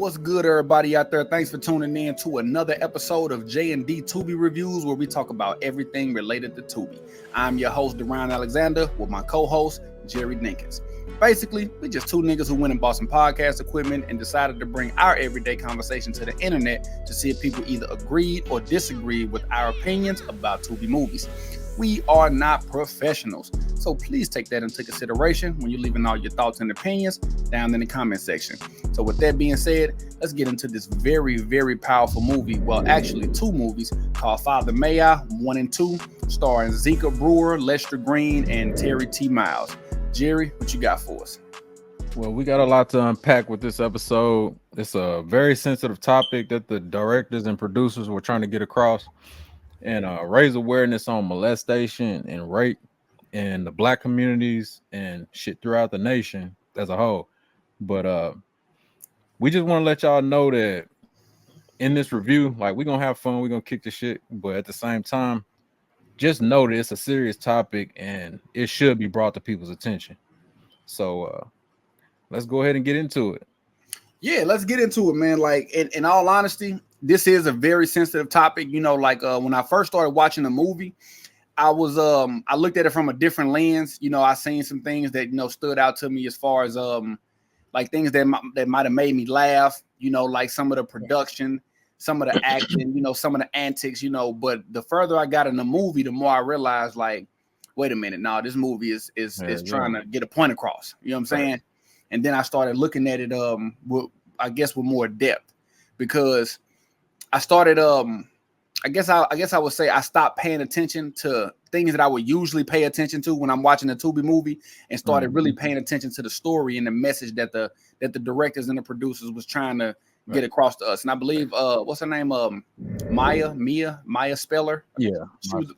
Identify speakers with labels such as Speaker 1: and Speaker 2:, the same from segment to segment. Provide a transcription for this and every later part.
Speaker 1: What's good, everybody out there? Thanks for tuning in to another episode of J&D Tubi Reviews, where we talk about everything related to Tubi. I'm your host, D'Ron Alexander, with my co-host, Jerry Dinkins. Basically, we just two niggas who went and bought some podcast equipment and decided to bring our everyday conversation to the internet to see if people either agreed or disagreed with our opinions about Tubi movies. We are not professionals, so please take that into consideration when you're leaving all your thoughts and opinions down in the comment section. So with that being said, let's get into this very, very powerful movie. Well, actually two movies called Father May 1 and 2, starring Zika Brewer, Lester Green, and Terry T. Miles. Jerry, what you got for us?
Speaker 2: Well, we got a lot to unpack with this episode. It's a very sensitive topic that the directors and producers were trying to get across and raise awareness on molestation and rape in the Black communities and shit throughout the nation as a whole. But we just want to let y'all know that in this review, like, we're gonna have fun, we're gonna kick the shit, but at the same time, just know that it's a serious topic and it should be brought to people's attention. So let's go ahead and get into it.
Speaker 1: Yeah, let's get into it, man. Like, in all honesty, this is a very sensitive topic. You know, like when I first started watching the movie, I looked at it from a different lens. You know, I seen some things that, you know, stood out to me as far as like things that might have made me laugh. You know, like some of the production, some of the acting, you know, some of the antics, you know. But the further I got in the movie, the more I realized, like, wait a minute, no, this movie is trying to get a point across. You know what I'm saying? Right. And then I started looking at it with more depth, because I started I guess I would say I stopped paying attention to things that I would usually pay attention to when I'm watching a Tubi movie, and started really paying attention to the story and the message that the directors and the producers was trying to get across to us. And I believe what's her name? Maya Speller.
Speaker 2: Yeah,
Speaker 1: she was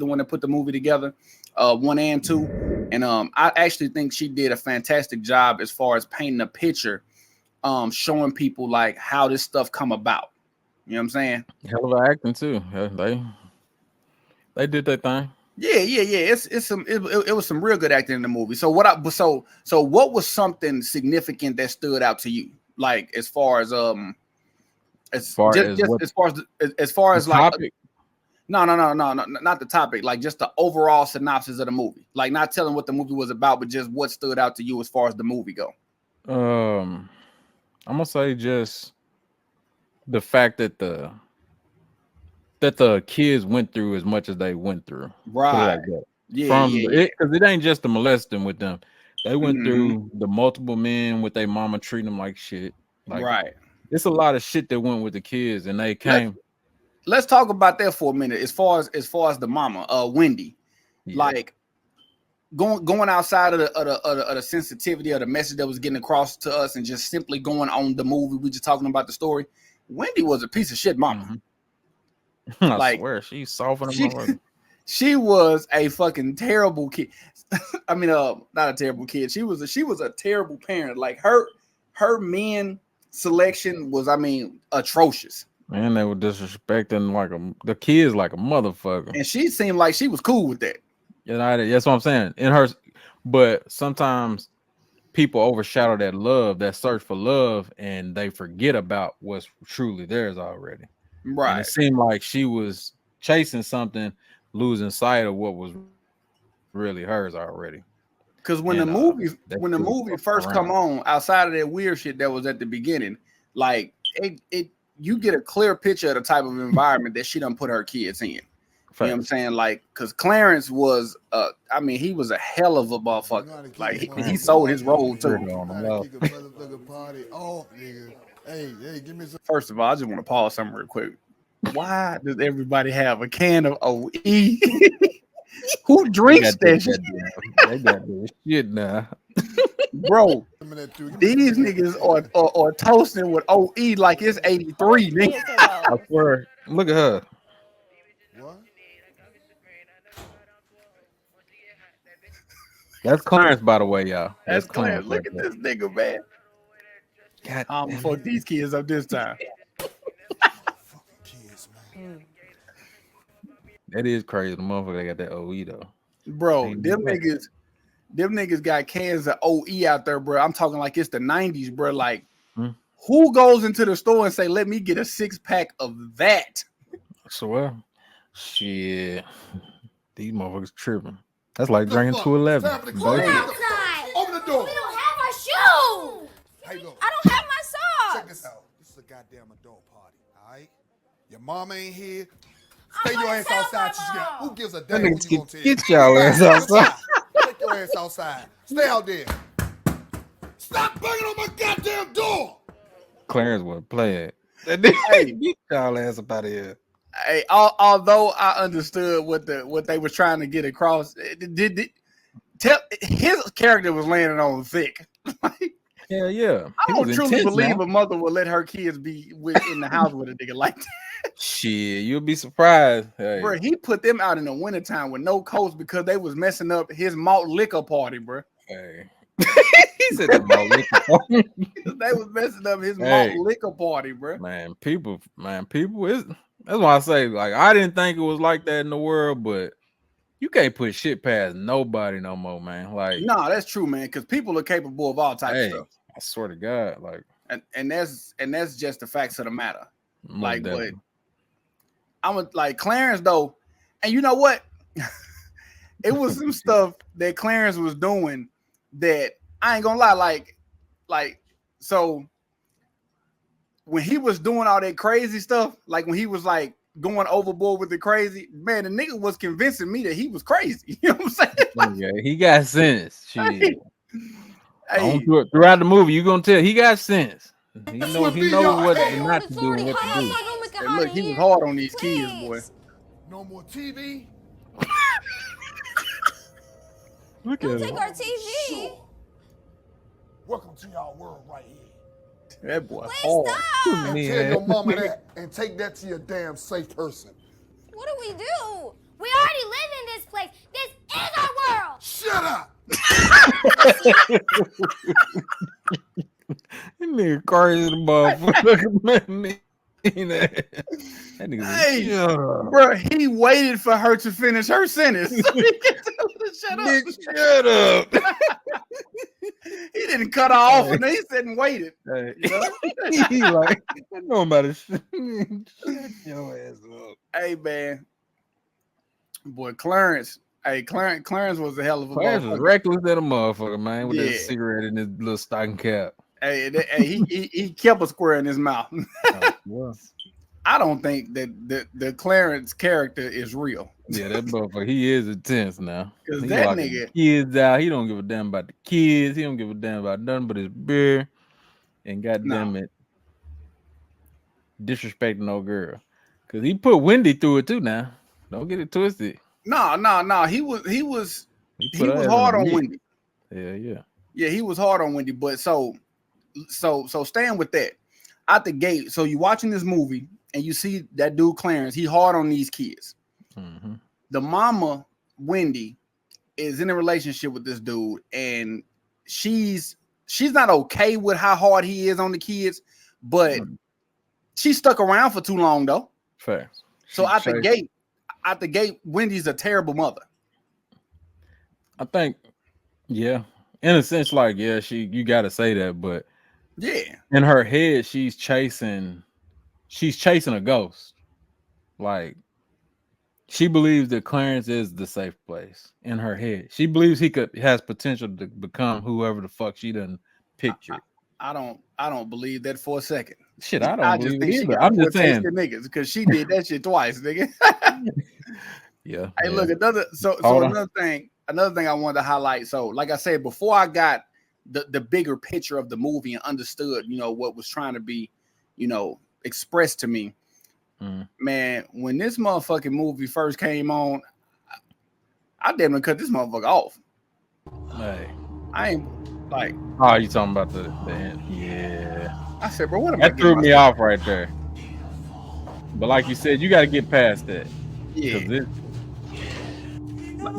Speaker 1: the one that put the movie together, 1 and 2. And I actually think she did a fantastic job as far as painting a picture, showing people like how this stuff come about. You know what I'm saying?
Speaker 2: Hell of acting too. They did their thing.
Speaker 1: Yeah. It was some real good acting in the movie. So what was something significant that stood out to you? Like as far as like topic? No, not the topic. Like just the overall synopsis of the movie. Like not telling what the movie was about, but just what stood out to you as far as the movie go.
Speaker 2: I'm gonna say just the fact that the kids went through as much as they went through.
Speaker 1: Right.
Speaker 2: Because it ain't just the molesting with them. They went through the multiple men with their mama treating them like shit. Like, right. It's a lot of shit that went with the kids, and they came.
Speaker 1: Let's talk about that for a minute. As far as the mama, Wendy, like going outside of the sensitivity of the message that was getting across to us, and just simply going on the movie. We just talking about the story. Wendy was a piece of shit mama.
Speaker 2: I swear, she's softer than
Speaker 1: she was a fucking terrible kid. I mean, not a terrible kid. She was a terrible parent. Like her men selection was, I mean, atrocious.
Speaker 2: Man, they were disrespecting the kids like a motherfucker.
Speaker 1: And she seemed like she was cool with that.
Speaker 2: Yeah, that's what I'm saying. But sometimes people overshadow that love, that search for love, and they forget about what's truly theirs already.
Speaker 1: Right.
Speaker 2: And it seemed like she was chasing something, losing sight of what was really hers already.
Speaker 1: Because when the movie first come on, outside of that weird shit that was at the beginning, like you get a clear picture of the type of environment that she done put her kids in. You know what I'm saying? Like, because Clarence was, I mean, he was a hell of a motherfucker. Like, he sold his role too. First of all, I just want to pause something real quick. Why does everybody have a can of OE? Who drinks that shit?
Speaker 2: They got this shit now.
Speaker 1: Bro, these niggas are toasting with OE like it's 83, nigga.
Speaker 2: I swear. Look at her. What? That's Clarence, by the way, y'all.
Speaker 1: That's Clarence. Look at this nigga, man. God, I'm gonna fuck these kids up this time.
Speaker 3: Fucking kids, man.
Speaker 2: That is crazy. The motherfucker, they got that OE though.
Speaker 1: Bro, them niggas got cans of OE out there, bro. I'm talking like it's the 90s, bro. Like, Who goes into the store and say, "Let me get a 6-pack of that"?
Speaker 2: So shit, these motherfuckers tripping. That's like drinking 211.
Speaker 3: Open the door.
Speaker 4: We don't have our shoe.
Speaker 3: Hey, look.
Speaker 4: I don't have my socks.
Speaker 3: Check this out. This is a goddamn adult party, all right? Your mama ain't here. Stay your ass outside. Who gives a damn who you gonna tell?
Speaker 2: Get your ass outside.
Speaker 3: Take your ass outside. Stay out there. Stop banging on my goddamn door.
Speaker 2: Clarence would play it.
Speaker 1: Hey.
Speaker 2: Get y'all ass up out of here.
Speaker 1: Hey, although I understood what they were trying to get across, his character was landing on thick.
Speaker 2: Hell yeah.
Speaker 1: I don't truly believe a mother would let her kids be in the house with a nigga like that.
Speaker 2: Shit, you'll be surprised. Hey.
Speaker 1: Bro, he put them out in the wintertime with no coats because they was messing up his malt liquor party, bro.
Speaker 2: Hey. He said the malt liquor party.
Speaker 1: They was messing up his malt liquor party, bro.
Speaker 2: Man, people is that's why I say, like, I didn't think it was like that in the world, but you can't put shit past nobody no more, man. Like,
Speaker 1: no, that's true, man, because people are capable of all types of stuff.
Speaker 2: I swear to God, like,
Speaker 1: and that's just the facts of the matter. Like,
Speaker 2: definitely.
Speaker 1: but I'm like Clarence though, and you know what? It was some stuff that Clarence was doing that I ain't gonna lie, like so when he was doing all that crazy stuff, like when he was like going overboard with the crazy, man, the nigga was convincing me that he was crazy. You know what I'm saying? Like,
Speaker 2: yeah, he got sense. Shit.
Speaker 1: Hey,
Speaker 2: throughout the movie, you gonna tell he got sense. He know what not to do and what to do.
Speaker 1: Hey, look, he was hard on these kids, boy.
Speaker 3: No more TV.
Speaker 2: Look
Speaker 4: Don't
Speaker 2: at
Speaker 4: take
Speaker 2: him.
Speaker 4: our TV.
Speaker 3: Sure. Welcome to y'all world right here.
Speaker 1: That boy
Speaker 4: Please
Speaker 1: hard.
Speaker 4: stop.
Speaker 3: And
Speaker 2: Man.
Speaker 3: tell your mama that and take that to your damn safe person.
Speaker 4: What do we do? We already live in this place. This is our world.
Speaker 3: Shut up.
Speaker 2: That nigga crazy the motherfucker. That nigga.
Speaker 1: Hey, bro, he waited for her to finish her sentence. So he can tell her to shut up.
Speaker 2: Nick, shut up.
Speaker 1: He didn't cut her off, and he said and waited.
Speaker 2: Hey.
Speaker 1: You know?
Speaker 2: He like, nobody shut your ass up.
Speaker 1: Hey, man, boy, Clarence. Hey, Clarence was a hell of a
Speaker 2: Clarence was
Speaker 1: motherfucker.
Speaker 2: reckless than a motherfucker, man, with that
Speaker 1: Yeah.
Speaker 2: cigarette in his little stocking cap.
Speaker 1: Hey, he kept a square in his mouth.
Speaker 2: Well,
Speaker 1: I don't think that the Clarence character is real.
Speaker 2: yeah, that motherfucker, he is intense now.
Speaker 1: Because
Speaker 2: He
Speaker 1: that
Speaker 2: locking
Speaker 1: nigga,
Speaker 2: kids out. He don't give a damn about the kids. He don't give a damn about nothing but his beer. And goddamn it, disrespecting no girl. Because he put Wendy through it too now. Don't get it twisted.
Speaker 1: no. He was
Speaker 2: put her ass in
Speaker 1: hard
Speaker 2: the
Speaker 1: on
Speaker 2: mix.
Speaker 1: Wendy.
Speaker 2: Yeah.
Speaker 1: Yeah, he was hard on Wendy. But so staying with that out the gate. So you watching this movie and you see that dude Clarence. He hard on these kids.
Speaker 2: Mm-hmm.
Speaker 1: The mama Wendy is in a relationship with this dude, and she's not okay with how hard he is on the kids, but she stuck around for too long though.
Speaker 2: Fair.
Speaker 1: So out the gate, Wendy's a terrible mother.
Speaker 2: I think, yeah, in a sense, like, yeah, you gotta say that, but
Speaker 1: Yeah,
Speaker 2: in her head, she's chasing a ghost. Like, she believes that Clarence is the safe place in her head. She believes he has potential to become whoever the fuck she done picture.
Speaker 1: I don't believe that for a second.
Speaker 2: Shit, I don't believe it
Speaker 1: she
Speaker 2: either.
Speaker 1: got
Speaker 2: I'm
Speaker 1: more
Speaker 2: just saying.
Speaker 1: taste than niggas because she did that shit twice, nigga.
Speaker 2: Yeah.
Speaker 1: Hey,
Speaker 2: yeah.
Speaker 1: look, another thing I wanted to highlight. So, like I said, before I got the bigger picture of the movie and understood, what was trying to be, expressed to me, man, when this motherfucking movie first came on, I damn near cut this motherfucker off.
Speaker 2: Hey.
Speaker 1: I ain't like.
Speaker 2: Oh, you talking about the end? Yeah.
Speaker 1: I said, bro, what am I?
Speaker 2: That threw me off right there. But like you said, you got to get past that.
Speaker 1: Yeah.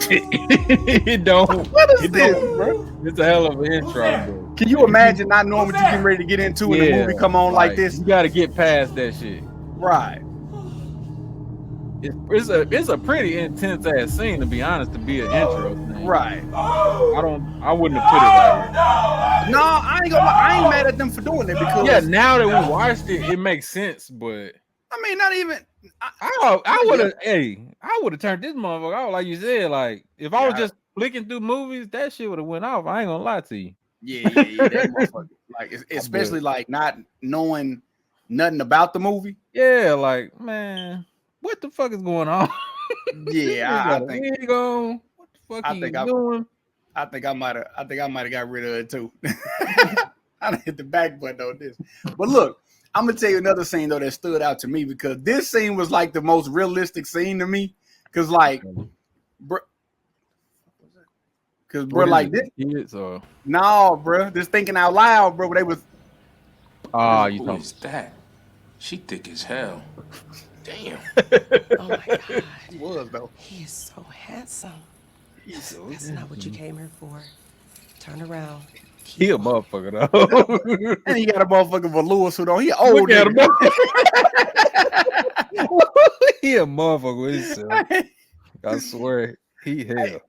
Speaker 2: It don't.
Speaker 1: What is
Speaker 2: it
Speaker 1: this,
Speaker 2: don't,
Speaker 1: bro?
Speaker 2: It's a hell of an intro, bro.
Speaker 1: Can you imagine not knowing what you're getting ready to get into when the movie come on like this?
Speaker 2: You got to get past that shit.
Speaker 1: Right.
Speaker 2: it's a pretty intense ass scene, to be honest, to be an intro thing.
Speaker 1: Right.
Speaker 2: I wouldn't have put it right here.
Speaker 1: No, I ain't gonna lie. I ain't mad at them for doing it because
Speaker 2: Yeah, now that we watched it, it makes sense. But
Speaker 1: I mean, not even.
Speaker 2: I would have. Hey, I would have turned this motherfucker off, like you said. Like if I was just flicking through movies, that shit would have went off. I ain't gonna lie to you.
Speaker 1: Yeah, that motherfucker. Like, especially like not knowing nothing about the movie.
Speaker 2: Yeah, like man, what the fuck is going on?
Speaker 1: Yeah, I think.
Speaker 2: What the fuck are you doing?
Speaker 1: I think I might have got rid of it too. I done hit the back button on this. But look, I'm gonna tell you another scene though that stood out to me because this scene was like the most realistic scene to me. Cause like, bro, like this. No, bro, this thinking out loud, bro. They was.
Speaker 2: You
Speaker 5: Who is that? She thick as hell. Damn.
Speaker 6: Oh my God.
Speaker 1: He was though.
Speaker 6: He is so handsome. That's not what you came here for. Turn around.
Speaker 2: He a motherfucker though.
Speaker 1: And he got a motherfucking velour suit on. He old.
Speaker 2: He a motherfucker with himself. I swear, he hell.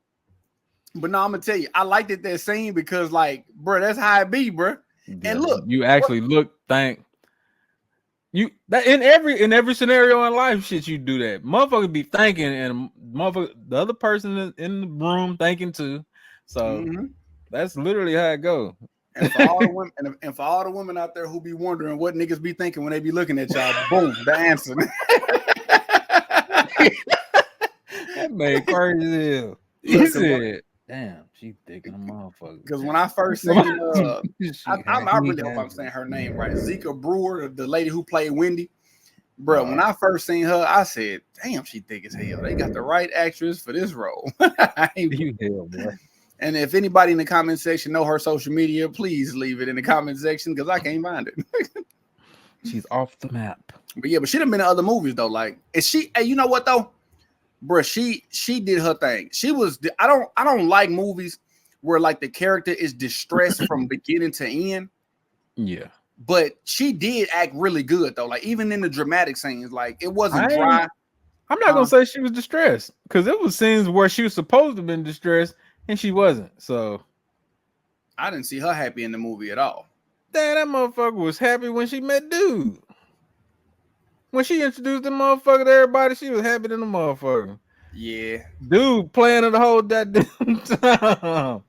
Speaker 1: But no, I'm gonna tell you, I liked it that scene because, like, bro, that's how it be, bro.
Speaker 2: Yeah,
Speaker 1: and look,
Speaker 2: you actually think you that in every scenario in life, shit, you do that. Motherfucker be thinking, and motherfucker, the other person in the room thinking too. So that's literally how it go.
Speaker 1: And for all the women, and for all the women out there who be wondering what niggas be thinking when they be looking at y'all, boom, the answer.
Speaker 2: That made crazy as hell. He said, "Damn, she thick in a motherfucker."
Speaker 1: Because when I first seen, I really hope I'm saying her name right, Zika Brewer, the lady who played Wendy, bro. When I first seen her, I said, "Damn, she thick as hell." They got the right actress for this role.
Speaker 2: You hell, boy.
Speaker 1: And if anybody in the comment section know her social media, please leave it in the comment section because I can't find it.
Speaker 2: She's off the map.
Speaker 1: But yeah, but she done been in other movies though. Like, is she? Hey, you know what though, bro? She did her thing. She was. I don't like movies where like the character is distressed from beginning to end.
Speaker 2: Yeah.
Speaker 1: But she did act really good though. Like even in the dramatic scenes, like it wasn't dry.
Speaker 2: I'm not gonna say she was distressed because it was scenes where she was supposed to have been distressed and she wasn't. So
Speaker 1: I didn't see her happy in the movie at all.
Speaker 2: Damn, that motherfucker was happy when she met dude. When she introduced the motherfucker to everybody, she was happy than the motherfucker.
Speaker 1: Yeah.
Speaker 2: Dude playing it the whole goddamn time.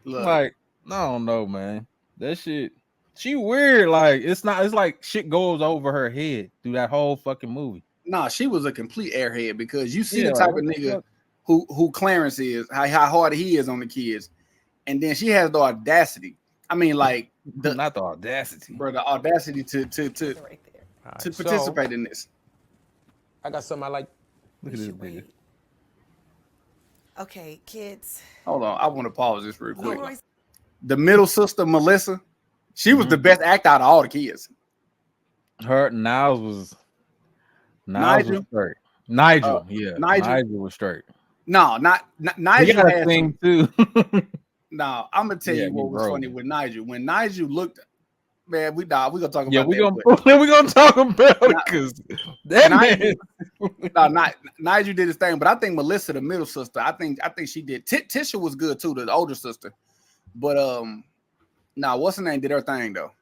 Speaker 1: Look.
Speaker 2: Like, I don't know, man. That shit, she weird. Like, it's like shit goes over her head through that whole fucking movie.
Speaker 1: Nah, she was a complete airhead because you see the type of nigga who Clarence is, how hard he is on the kids. And then she has the audacity. I mean, like
Speaker 2: not the audacity,
Speaker 1: bro. The audacity to participate in this.
Speaker 5: I got something I like.
Speaker 2: Look at this nigga.
Speaker 6: Okay, kids.
Speaker 1: Hold on, I want to pause this real quick. The middle sister, Melissa, she was the best actor out of all the kids.
Speaker 2: Her Niles was straight. Nigel was straight.
Speaker 1: No, not Nigel.
Speaker 2: He got a thing too.
Speaker 1: No, I'm gonna tell you what was funny with Nigel. When Nigel looked, man, we gonna talk about
Speaker 2: we gonna talk about it because that
Speaker 1: Nigel did his thing, but I think Melissa, the middle sister, I think she did. Tisha was good too, the older sister, but what's her name did her thing though.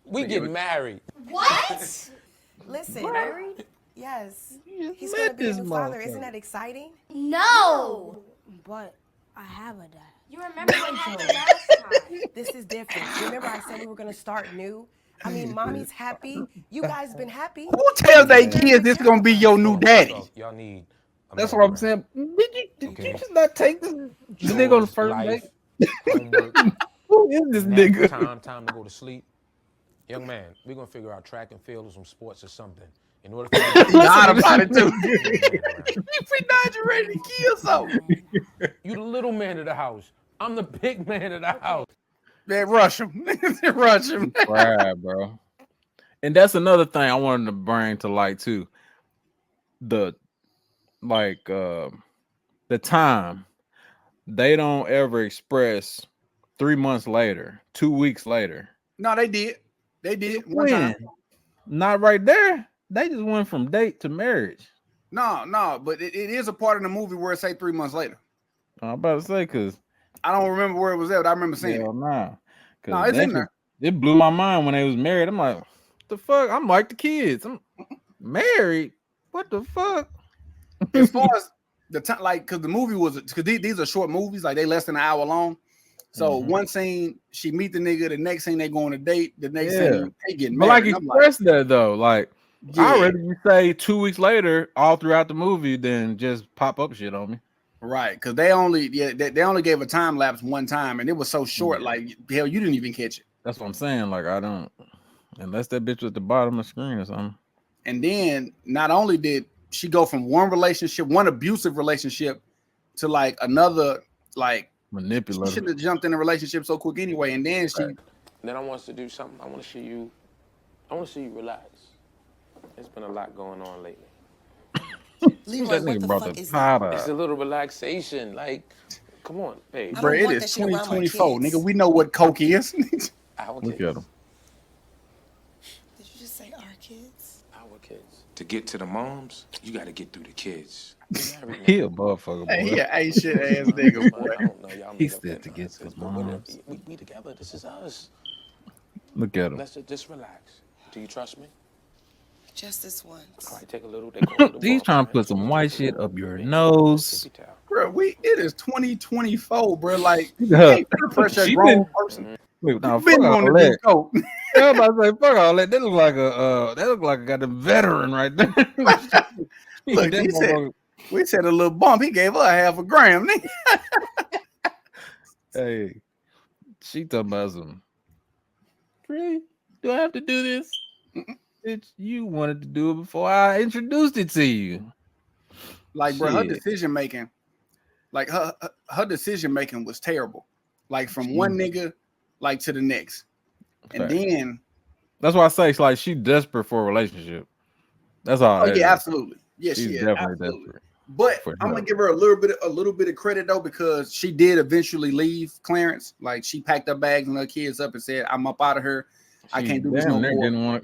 Speaker 5: We get married.
Speaker 4: What?
Speaker 6: Listen, married? Yes. He's gonna be a new father. Isn't that exciting?
Speaker 4: No.
Speaker 7: But I have a dad.
Speaker 4: You remember what happened last time?
Speaker 6: This is different. Remember I said we were gonna start new? I mean, mommy's happy. You guys been happy.
Speaker 1: Who tells they kids this gonna be your new daddy?
Speaker 5: Y'all need.
Speaker 2: That's what I'm saying. Did you just not take this nigga on the first date? Who is this nigga?
Speaker 5: Time to go to sleep. Young man, we're gonna figure out track and field or some sports or something. In order for you
Speaker 1: to about it too. If we not you ready to kill something.
Speaker 5: You the little man of the house. I'm the big man of the house.
Speaker 1: Man, rush him. Rush him.
Speaker 2: Right, bro. And that's another thing I wanted to bring to light too. The time they don't ever express 3 months later, 2 weeks later.
Speaker 1: No, they did. They did one
Speaker 2: when?
Speaker 1: time.
Speaker 2: Not right there. they just went from date to marriage.
Speaker 1: No, but it is a part of the movie where it say 3 months later.
Speaker 2: I'm about to say because
Speaker 1: I don't remember where it was at, but I remember seeing it.
Speaker 2: nah.
Speaker 1: No, it's in there.
Speaker 2: It blew my mind when they was married. I'm like, what the fuck? I'm like the kids. I'm married. What the fuck?
Speaker 1: As far as the time, like, because the movie was, because these are short movies, like they less than an hour long. So one scene, she meet the nigga. The next scene, they go on a date. The next scene, they get married.
Speaker 2: But like express that though, like I rather you say 2 weeks later, all throughout the movie, than just pop up shit on me.
Speaker 1: Right, because they only gave a time lapse one time, and it was so short. Like hell, you didn't even catch it.
Speaker 2: That's what I'm saying. Like I don't, unless that bitch was at the bottom of the screen or something.
Speaker 1: And then not only did she go from one relationship, one abusive relationship, to like another, like manipulative. She shouldn't have jumped in a relationship so quick anyway. And then she.
Speaker 5: Then I want us to do something. I want to see you relax. There's been a lot going on lately.
Speaker 2: Leroy, that nigga brought the powder.
Speaker 5: It's a little relaxation. Like, come on, babe.
Speaker 1: Bro, it is 2024, nigga. We know what coke is.
Speaker 2: Look at him.
Speaker 6: Did you just say our kids?
Speaker 5: Our kids. To get to the moms, you got to get through the kids.
Speaker 2: He a motherfucker, boy.
Speaker 1: He a ain't shit ass nigga, boy.
Speaker 5: I don't know, y'all.
Speaker 2: He said to get to the moms.
Speaker 5: We together. This is us.
Speaker 2: Look at him.
Speaker 5: Let's just relax. Do you trust me?
Speaker 6: Just this once.
Speaker 5: All right, take a little.
Speaker 2: He's trying to put some white shit up your nose.
Speaker 1: Bro, it is 2024, bro. Like, you ain't pressure a grown person.
Speaker 2: Wait, now,
Speaker 1: been on the coat.
Speaker 2: I was about to say, fuck all that. That look like a goddamn veteran right there.
Speaker 1: Look, we said a little bump. He gave her half a gram.
Speaker 2: Hey, she talking about some. Really? Do I have to do this? You wanted to do it before I introduced it to you.
Speaker 1: Like, bro, her decision making, like her decision making was terrible. Like from one nigga, like to the next, and then
Speaker 2: that's why I say it's like she desperate for a relationship. That's all.
Speaker 1: Oh yeah, absolutely. Yeah,
Speaker 2: she's
Speaker 1: she is
Speaker 2: definitely
Speaker 1: absolutely.
Speaker 2: Desperate.
Speaker 1: But I'm gonna give her a little bit of credit though, because she did eventually leave Clarence. Like she packed her bags and her kids up and said, "I'm up out of here. I can't do this no more."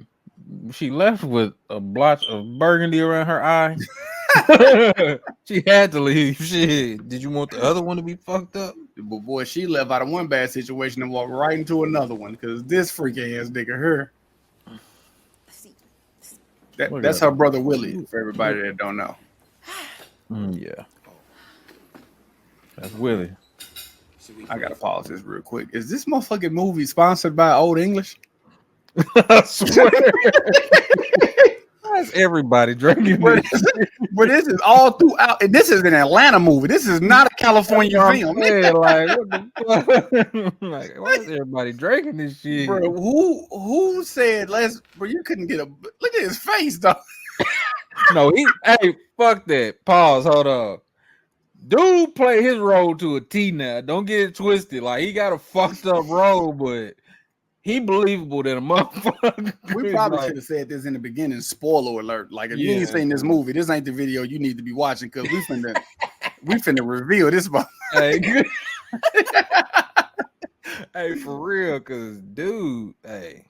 Speaker 2: She left with a blotch of burgundy around her eye. She had to leave. Shit. Did you want the other one to be fucked up?
Speaker 1: But boy, she left out of one bad situation and walked right into another one because this freak ass nigga, her. That's her brother Willie, for everybody that don't know.
Speaker 2: Yeah. That's Willie.
Speaker 1: I gotta pause this real quick. Is this motherfucking movie sponsored by Old English?
Speaker 2: I swear. That's everybody drinking.
Speaker 1: But this is all throughout. And this is an Atlanta movie. This is not a California film.
Speaker 2: Yeah, like what the fuck? Like, why is everybody drinking this shit?
Speaker 1: Bro, who said bro, you couldn't get look at his face, though.
Speaker 2: No, hey, fuck that. Pause, hold on. Dude play his role to a T now. Don't get it twisted. Like he got a fucked up role, but he believable than a motherfucker.
Speaker 1: We probably should have said this in the beginning. Spoiler alert. Like if you ain't seen this movie, this ain't the video you need to be watching because we finna reveal this.
Speaker 2: Hey, hey, for real, cause dude, hey,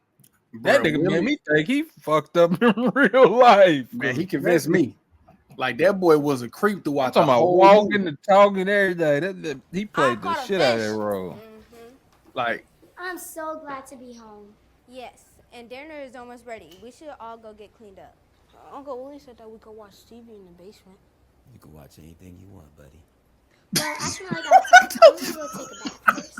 Speaker 2: that nigga made me think he fucked up in real life.
Speaker 1: Man, he convinced me. Like that boy was a creep throughout the
Speaker 2: whole walking
Speaker 1: movie.
Speaker 2: And talking every day. He played the shit out of that role.
Speaker 1: Like,
Speaker 4: I'm so glad to be home. Yes, and dinner is almost ready. We should all go get cleaned up.
Speaker 7: Uncle Willie said that we could watch TV in the basement.
Speaker 8: You can watch anything you want, buddy.
Speaker 4: Well, I smell like outside. I'm gonna go take a bath first.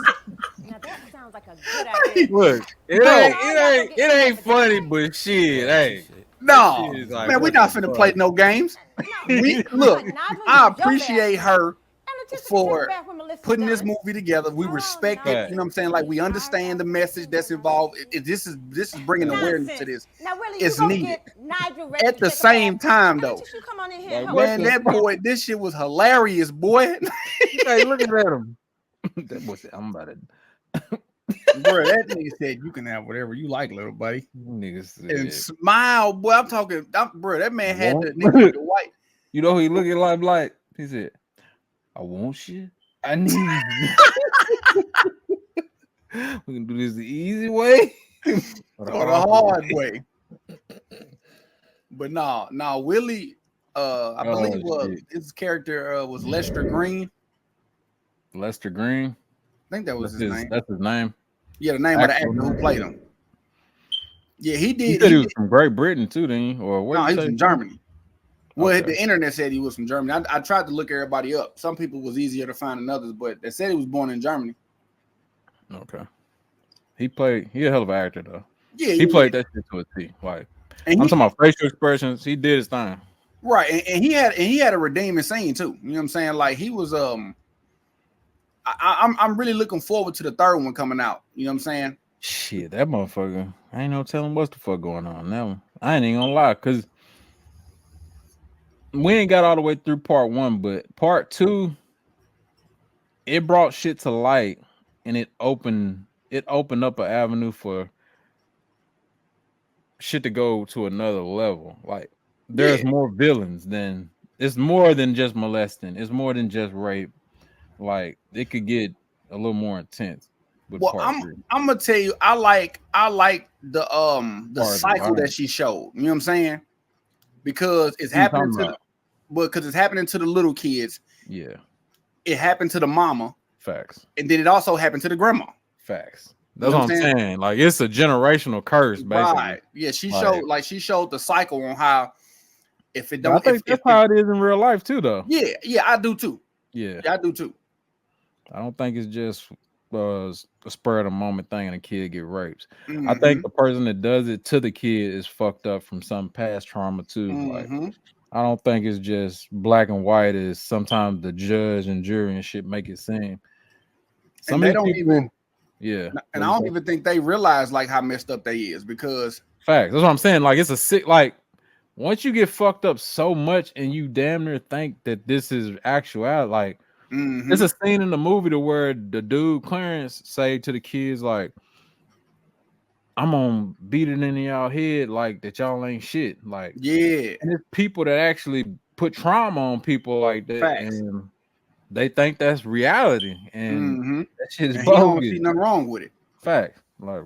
Speaker 6: Now that sounds like a good idea.
Speaker 2: Look, it ain't funny, but shit, hey.
Speaker 1: No, like, man, we not finna play no games. Look, I appreciate her for putting this movie together. We respect it. You know what I'm saying? Like we understand the message that's involved. This is bringing awareness to this. It's needed. At the same time, though, man, that boy, this shit was hilarious, boy.
Speaker 2: Hey, look at him. That boy said, "I'm about to."
Speaker 1: Bro, that nigga said you can have whatever you like, little buddy.
Speaker 2: Nigga said,
Speaker 1: and smile, boy. I'm talking, bro. That man had the nigga with the white.
Speaker 2: You know who he looking like? He said, "I want you. I need you. We can do this the easy way
Speaker 1: or the hard way." But no, Willie. I believe his character was Lester Green.
Speaker 2: Lester Green.
Speaker 1: I think that was his name.
Speaker 2: That's his name.
Speaker 1: Yeah, the name of the actor who played him. Yeah, he did.
Speaker 2: He said he was from Great Britain too, didn't he? Or
Speaker 1: no, he was from Germany. Well,
Speaker 2: Okay.
Speaker 1: the internet said he was from Germany. I tried to look everybody up. Some people was easier to find than others, but they said he was born in Germany.
Speaker 2: Okay. He a hell of an actor though.
Speaker 1: Yeah,
Speaker 2: he played that shit to a T. Like I'm talking about facial expressions. He did his thing.
Speaker 1: Right, and he had a redeeming scene too. You know what I'm saying? Like he was I'm really looking forward to the third one coming out. You know what I'm saying?
Speaker 2: Shit, that motherfucker. I ain't no telling what's the fuck going on now. I ain't even gonna lie, cause we ain't got all the way through part 1, but part 2, it brought shit to light and it opened up an avenue for shit to go to another level. Like there's more villains than it's more than just molesting, it's more than just rape. Like it could get a little more intense.
Speaker 1: Well, I'm gonna tell you, I like the cycle that she showed. You know what I'm saying? Because it's happening because it's happening to the little kids.
Speaker 2: Yeah.
Speaker 1: It happened to the mama.
Speaker 2: Facts.
Speaker 1: And then it also happened to the grandma.
Speaker 2: Facts. That's what I'm saying. Like it's a generational curse, basically. Right.
Speaker 1: Yeah, she showed the cycle on how if it don't.
Speaker 2: I think that's how it is in real life too, though.
Speaker 1: Yeah, I do too.
Speaker 2: Yeah,
Speaker 1: I do too.
Speaker 2: I don't think it's just a spur of the moment thing and a kid get raped. I think the person that does it to the kid is fucked up from some past trauma too. Like I don't think it's just black and white as sometimes the judge and jury and shit make it seem.
Speaker 1: Some they don't people, even.
Speaker 2: Yeah,
Speaker 1: and I don't even think they realize like how messed up they is because
Speaker 2: facts. That's what I'm saying. Like it's a sick. Like once you get fucked up so much and you damn near think that this is actuality, like. There's a scene in the movie to where the dude Clarence say to the kids like, "I'm gonna beat it into y'all head like that y'all ain't shit." Like,
Speaker 1: yeah,
Speaker 2: and there's people that actually put trauma on people like that, and they think that's reality, and that shit is bogus.
Speaker 1: Don't see nothing wrong with it.
Speaker 2: Fact, like,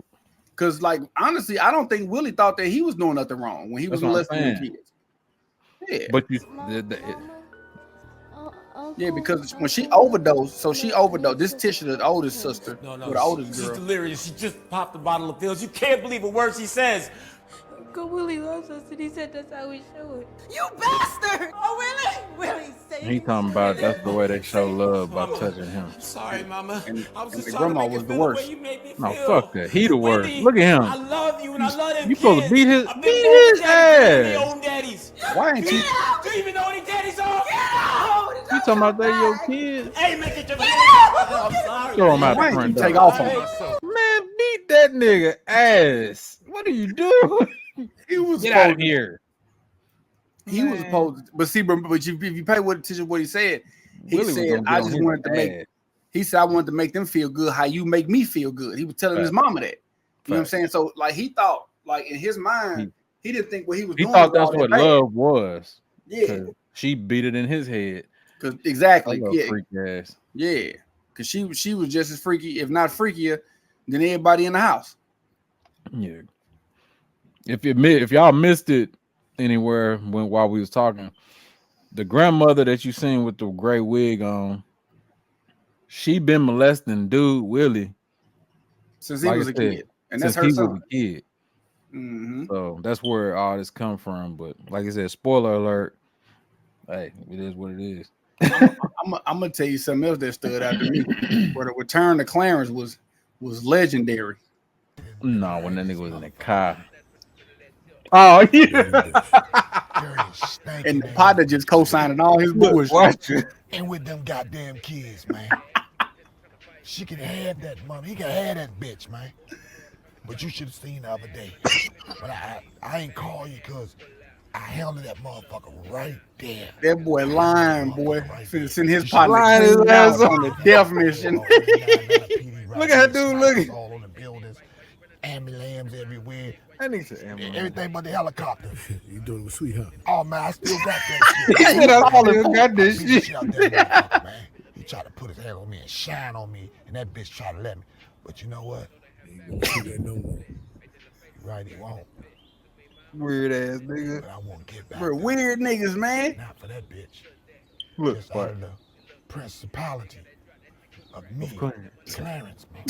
Speaker 1: because like honestly, I don't think Willie thought that he was doing nothing wrong when he was molesting the kids. Yeah,
Speaker 2: but you.
Speaker 1: Yeah, because when she overdosed, This Tisha, the oldest sister, the oldest girl.
Speaker 8: She's delirious. She just popped a bottle of pills. You can't believe a word she says.
Speaker 7: Uncle Willie loves us, and he said that's how we should.
Speaker 6: You bastard! Oh, Willie, say
Speaker 2: he talking about that's the way they show love by touching him.
Speaker 8: I'm sorry, Mama.
Speaker 1: And
Speaker 8: I was just
Speaker 1: the
Speaker 8: trying
Speaker 1: grandma
Speaker 8: to make
Speaker 1: was
Speaker 8: it
Speaker 1: the
Speaker 8: feel
Speaker 1: worst.
Speaker 8: The way you made me
Speaker 2: No,
Speaker 8: feel.
Speaker 2: fuck that. He the worst. Look at him.
Speaker 8: I love you and I love them.
Speaker 2: You supposed to beat his
Speaker 8: ass.
Speaker 2: ass.
Speaker 8: Own daddies.
Speaker 1: Why ain't you?
Speaker 8: Do you even know any daddies are?
Speaker 2: You talking about they your kids?
Speaker 8: Hey, make it your I'm sorry.
Speaker 2: Throw him out the front door.
Speaker 1: Take off on him.
Speaker 2: Man, beat that nigga ass. What are you doing?
Speaker 1: He was
Speaker 2: Get out of here.
Speaker 1: He was supposed, but see, but if you pay attention to what he said, he
Speaker 2: Willie
Speaker 1: said, "I just wanted to make." He said, "I wanted to make them feel good. How you make me feel good." He was telling his mama that. You know what I'm saying? So, like, he thought, like in his mind, he didn't think what he was doing.
Speaker 2: He thought that's what love was.
Speaker 1: Yeah,
Speaker 2: she beat it in his head.
Speaker 1: Because exactly, yeah,
Speaker 2: freak ass.
Speaker 1: Yeah, because she was just as freaky, if not freakier, than everybody in the house.
Speaker 2: Yeah. If y'all missed it anywhere while we was talking, the grandmother that you seen with the gray wig on, she been molesting dude Willie
Speaker 1: since he was a kid, and that's her son.
Speaker 2: Was a kid. So that's where all this come from. But like I said, spoiler alert. Hey, it is what it is.
Speaker 1: I'm gonna tell you something else that stood out to me. Where the return to Clarence was legendary.
Speaker 2: No, when that nigga was in the car. Oh yeah.
Speaker 1: And the partner just co-signing all his bullshit.
Speaker 3: And with them goddamn kids, man. She can have that money. He can have that bitch, man. But you should have seen the other day. But I ain't call you because I handled that motherfucker right there.
Speaker 1: That boy lying, boy. Send his partner his ass on the death mission.
Speaker 3: Look at that dude looking. All on the buildings, ambulance everywhere. Everything but the helicopter.
Speaker 9: You doing it sweet, huh?
Speaker 3: Oh man, I still got that shit.
Speaker 2: He said I still got this shit.
Speaker 3: He tried to put his hand on me and shine on me, and that bitch tried to let me. But you know what?
Speaker 9: You gonna see that no more.
Speaker 3: Right, he won't.
Speaker 2: Weird ass nigga.
Speaker 3: But I won't get back.
Speaker 1: We're weird niggas, man.
Speaker 3: Not for that bitch.
Speaker 2: Look,
Speaker 3: Just out of the principality of me, Clarence, man.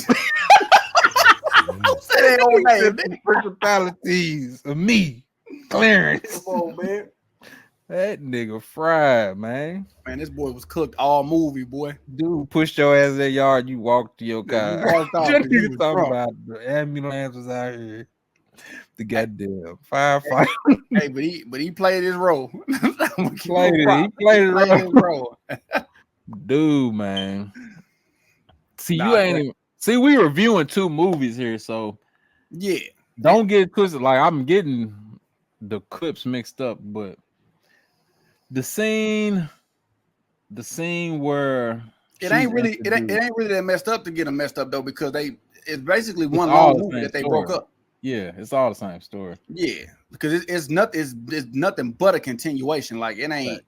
Speaker 1: Don't say that old name.
Speaker 2: Principalities of me, Clarence.
Speaker 1: Come on, man.
Speaker 2: That nigga fried, man.
Speaker 1: Man, this boy was cooked all movie, boy.
Speaker 2: Dude pushed your ass in the yard. You walked to your car.
Speaker 1: You walked off.
Speaker 2: That
Speaker 1: You
Speaker 2: nigga
Speaker 1: was
Speaker 2: talking
Speaker 1: drunk.
Speaker 2: about the ambulance was out here. The goddamn firefighter.
Speaker 1: Hey, but he played his role.
Speaker 2: He played his
Speaker 1: role.
Speaker 2: Dude, man. See,
Speaker 1: Nah,
Speaker 2: you ain't even see. We reviewing 2 movies here, so
Speaker 1: yeah.
Speaker 2: don't get it twisted. Like I'm getting the clips mixed up, but the scene where
Speaker 1: It ain't really that messed up to get them messed up though, because it's basically one
Speaker 2: all
Speaker 1: long
Speaker 2: the
Speaker 1: movie
Speaker 2: same
Speaker 1: that they
Speaker 2: story.
Speaker 1: broke up.
Speaker 2: Yeah, it's all the same story.
Speaker 1: Yeah, because it's nothing but a continuation. Like it ain't